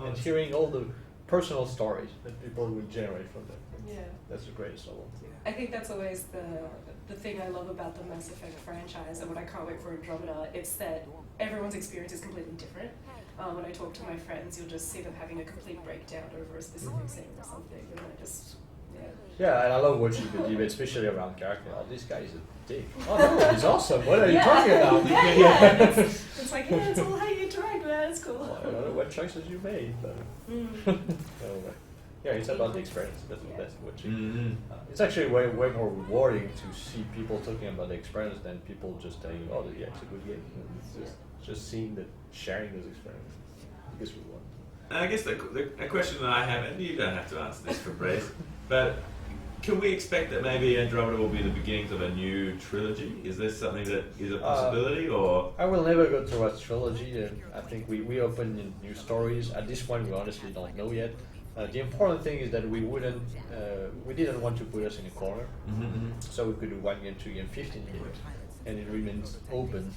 And hearing all the personal stories that people would generate from them. That's the greatest of all. I think that's always the thing I love about the Mass Effect franchise, and what I can't wait for Andromeda, it's that everyone's experience is completely different. When I talk to my friends, you'll just see them having a complete breakdown over a specific scene or something, and I just, Yeah, and I love watching the debate, especially around character. Oh, this guy is a dick. Oh no, he's awesome. What are you talking about? It's like, it's all how you interact, man. It's cool. Well, I don't know what choices you made, but it's about the experience. That's the best watching. It's actually way more rewarding to see people talking about the experience than people just telling you, oh, yeah, it's a good game. It's just seeing that, sharing those experiences. Because we want. I guess the question that I have, and you don't have to answer this, Fabrice, but can we expect that maybe Andromeda will be the beginnings of a new trilogy? Is this something that is a possibility, or? I will never go towards trilogy. I think we open in new stories. At this point, we honestly don't know yet. The important thing is that we didn't want to put us in a corner, so we could do 1 game, 2 game, 15 games, and it remains open.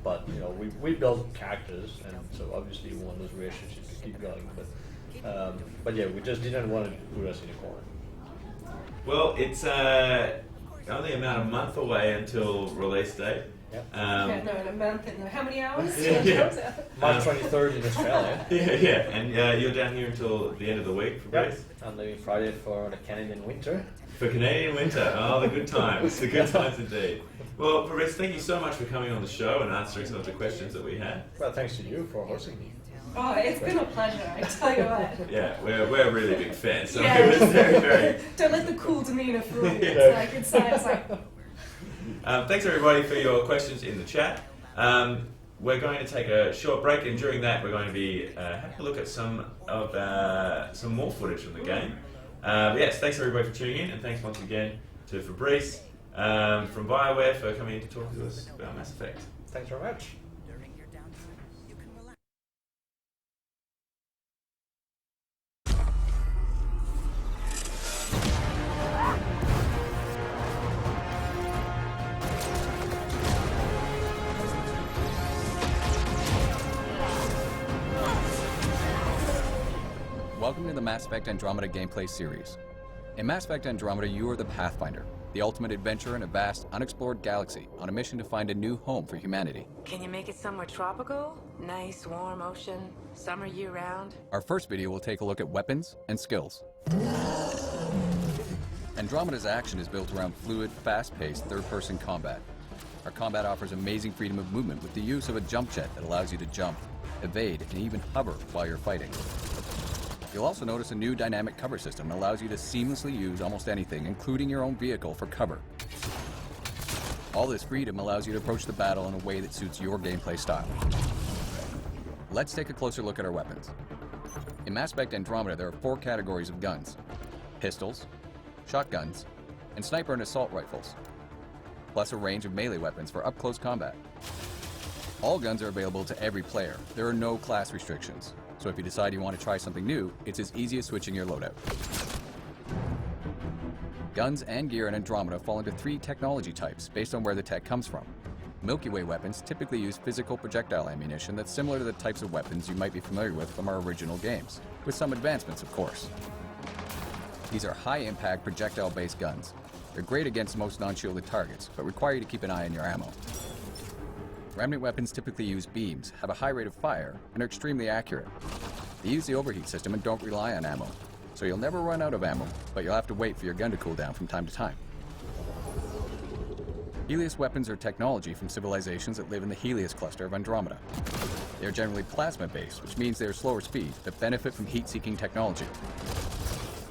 But we build characters, and so obviously we want those relationships to keep going. But we just didn't want to put us in a corner. Well, only about a month away until release date. Yep. Yeah, no, in a month and how many hours? Yeah. March 23rd in Australia. Yeah. And you're down here until the end of the week for Yep. Brace? I'm leaving Friday for the Canadian winter. For Canadian winter. Oh, the good times. The good times indeed. Well, Fabrice, thank you so much for coming on the show and answering some of the questions that we had. Well, thanks to you for hosting me. Oh, it's been a pleasure, I tell you what. Yeah, we're really big fans. So Yeah. it was very, very... Don't let the cool demeanor fool you. Yeah. It's like... Thanks everybody for your questions in the chat. We're going to take a short break, and during that we're going to be having a look at some more footage from the game. But yes, thanks everybody for tuning in, and thanks once again to Fabrice from BioWare for coming in to talk to us about Mass Effect. Thanks very much. Welcome to the Mass Effect Andromeda gameplay series. In Mass Effect Andromeda, you are the Pathfinder, the ultimate adventurer in a vast, unexplored galaxy on a mission to find a new home for humanity. Can you make it somewhere tropical? Nice, warm ocean, summer year-round? Our first video will take a look at weapons and skills. Andromeda's action is built around fluid, fast-paced, third-person combat. Our combat offers amazing freedom of movement with the use of a jump jet that allows you to jump, evade, and even hover while you're fighting. You'll also notice a new dynamic cover system that allows you to seamlessly use almost anything, including your own vehicle, for cover. All this freedom allows you to approach the battle in a way that suits your gameplay style. Let's take a closer look at our weapons. In Mass Effect Andromeda, there are 4 categories of guns: pistols, shotguns, and sniper and assault rifles, plus a range of melee weapons for up-close combat. All guns are available to every player. There are no class restrictions. So if you decide you want to try something new, it's as easy as switching your loadout. Guns and gear in Andromeda fall into 3 technology types based on where the tech comes from. Milky Way weapons typically use physical projectile ammunition that's similar to the types of weapons you might be familiar with from our original games, with some advancements, of course. These are high-impact projectile-based guns. They're great against most non-shielded targets, but require you to keep an eye on your ammo. Remnant weapons typically use beams, have a high rate of fire, and are extremely accurate. They use the overheat system and don't rely on ammo, so you'll never run out of ammo, but you'll have to wait for your gun to cool down from time to time. Helios weapons are technology from civilizations that live in the Helios cluster of Andromeda. They are generally plasma-based, which means they are slower speed, but benefit from heat-seeking technology.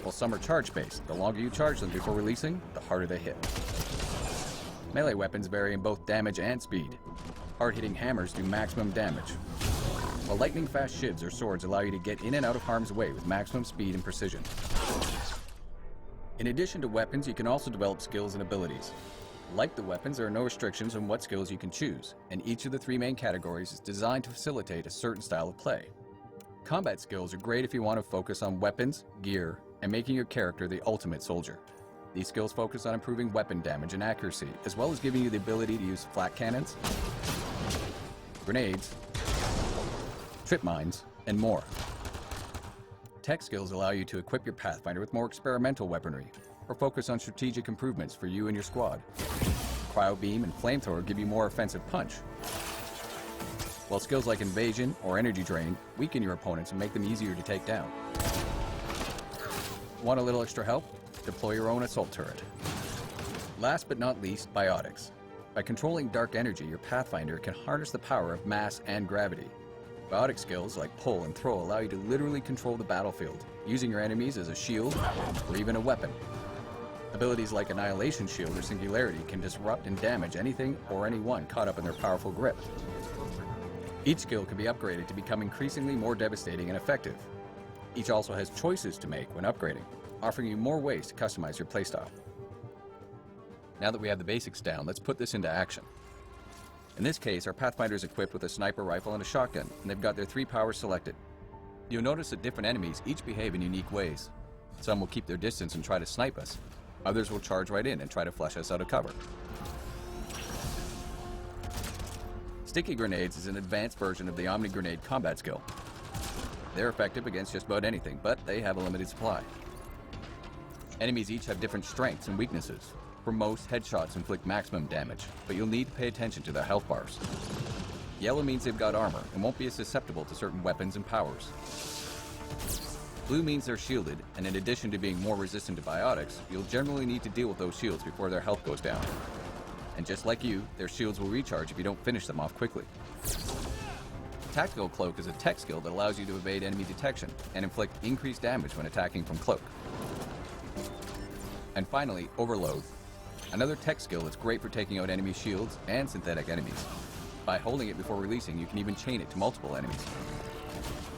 While some are charge-based, the longer you charge them before releasing, the harder they hit. Melee weapons vary in both damage and speed. Hard-hitting hammers do maximum damage, while lightning-fast shivs or swords allow you to get in and out of harm's way with maximum speed and precision. In addition to weapons, you can also develop skills and abilities. Like the weapons, there are no restrictions on what skills you can choose, and each of the 3 main categories is designed to facilitate a certain style of play. Combat skills are great if you want to focus on weapons, gear, and making your character the ultimate soldier. These skills focus on improving weapon damage and accuracy, as well as giving you the ability to use flat cannons, grenades, trip mines, and more. Tech skills allow you to equip your Pathfinder with more experimental weaponry, or focus on strategic improvements for you and your squad. Cryo beam and flamethrower give you more offensive punch, while skills like invasion or energy drain weaken your opponents and make them easier to take down. Want a little extra help? Deploy your own assault turret. Last but not least, biotics. By controlling dark energy, your Pathfinder can harness the power of mass and gravity. Biotic skills like pull and throw allow you to literally control the battlefield, using your enemies as a shield or even a weapon. Abilities like Annihilation Shield or Singularity can disrupt and damage anything or anyone caught up in their powerful grip. Each skill can be upgraded to become increasingly more devastating and effective. Each also has choices to make when upgrading, offering you more ways to customize your playstyle. Now that we have the basics down, let's put this into action. In this case, our Pathfinder is equipped with a sniper rifle and a shotgun, and they've got their 3 powers selected. You'll notice that different enemies each behave in unique ways. Some will keep their distance and try to snipe us. Others will charge right in and try to flush us out of cover. Sticky grenades is an advanced version of the Omni Grenade combat skill. They're effective against just about anything, but they have a limited supply. Enemies each have different strengths and weaknesses. For most, headshots inflict maximum damage, but you'll need to pay attention to their health bars. Yellow means they've got armor and won't be as susceptible to certain weapons and powers. Blue means they're shielded, and in addition to being more resistant to biotics, you'll generally need to deal with those shields before their health goes down. And just like you, their shields will recharge if you don't finish them off quickly. Tactical Cloak is a tech skill that allows you to evade enemy detection and inflict increased damage when attacking from cloak. And finally, Overload. Another tech skill that's great for taking out enemy shields and synthetic enemies. By holding it before releasing, you can even chain it to multiple enemies.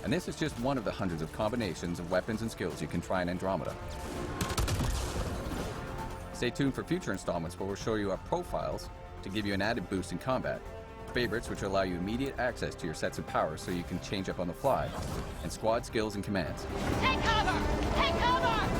And this is just one of the hundreds of combinations of weapons and skills you can try in Andromeda. Stay tuned for future installments where we'll show you our profiles to give you an added boost in combat, favorites which allow you immediate access to your sets of powers so you can change up on the fly, and squad skills and commands. Take cover! Take cover!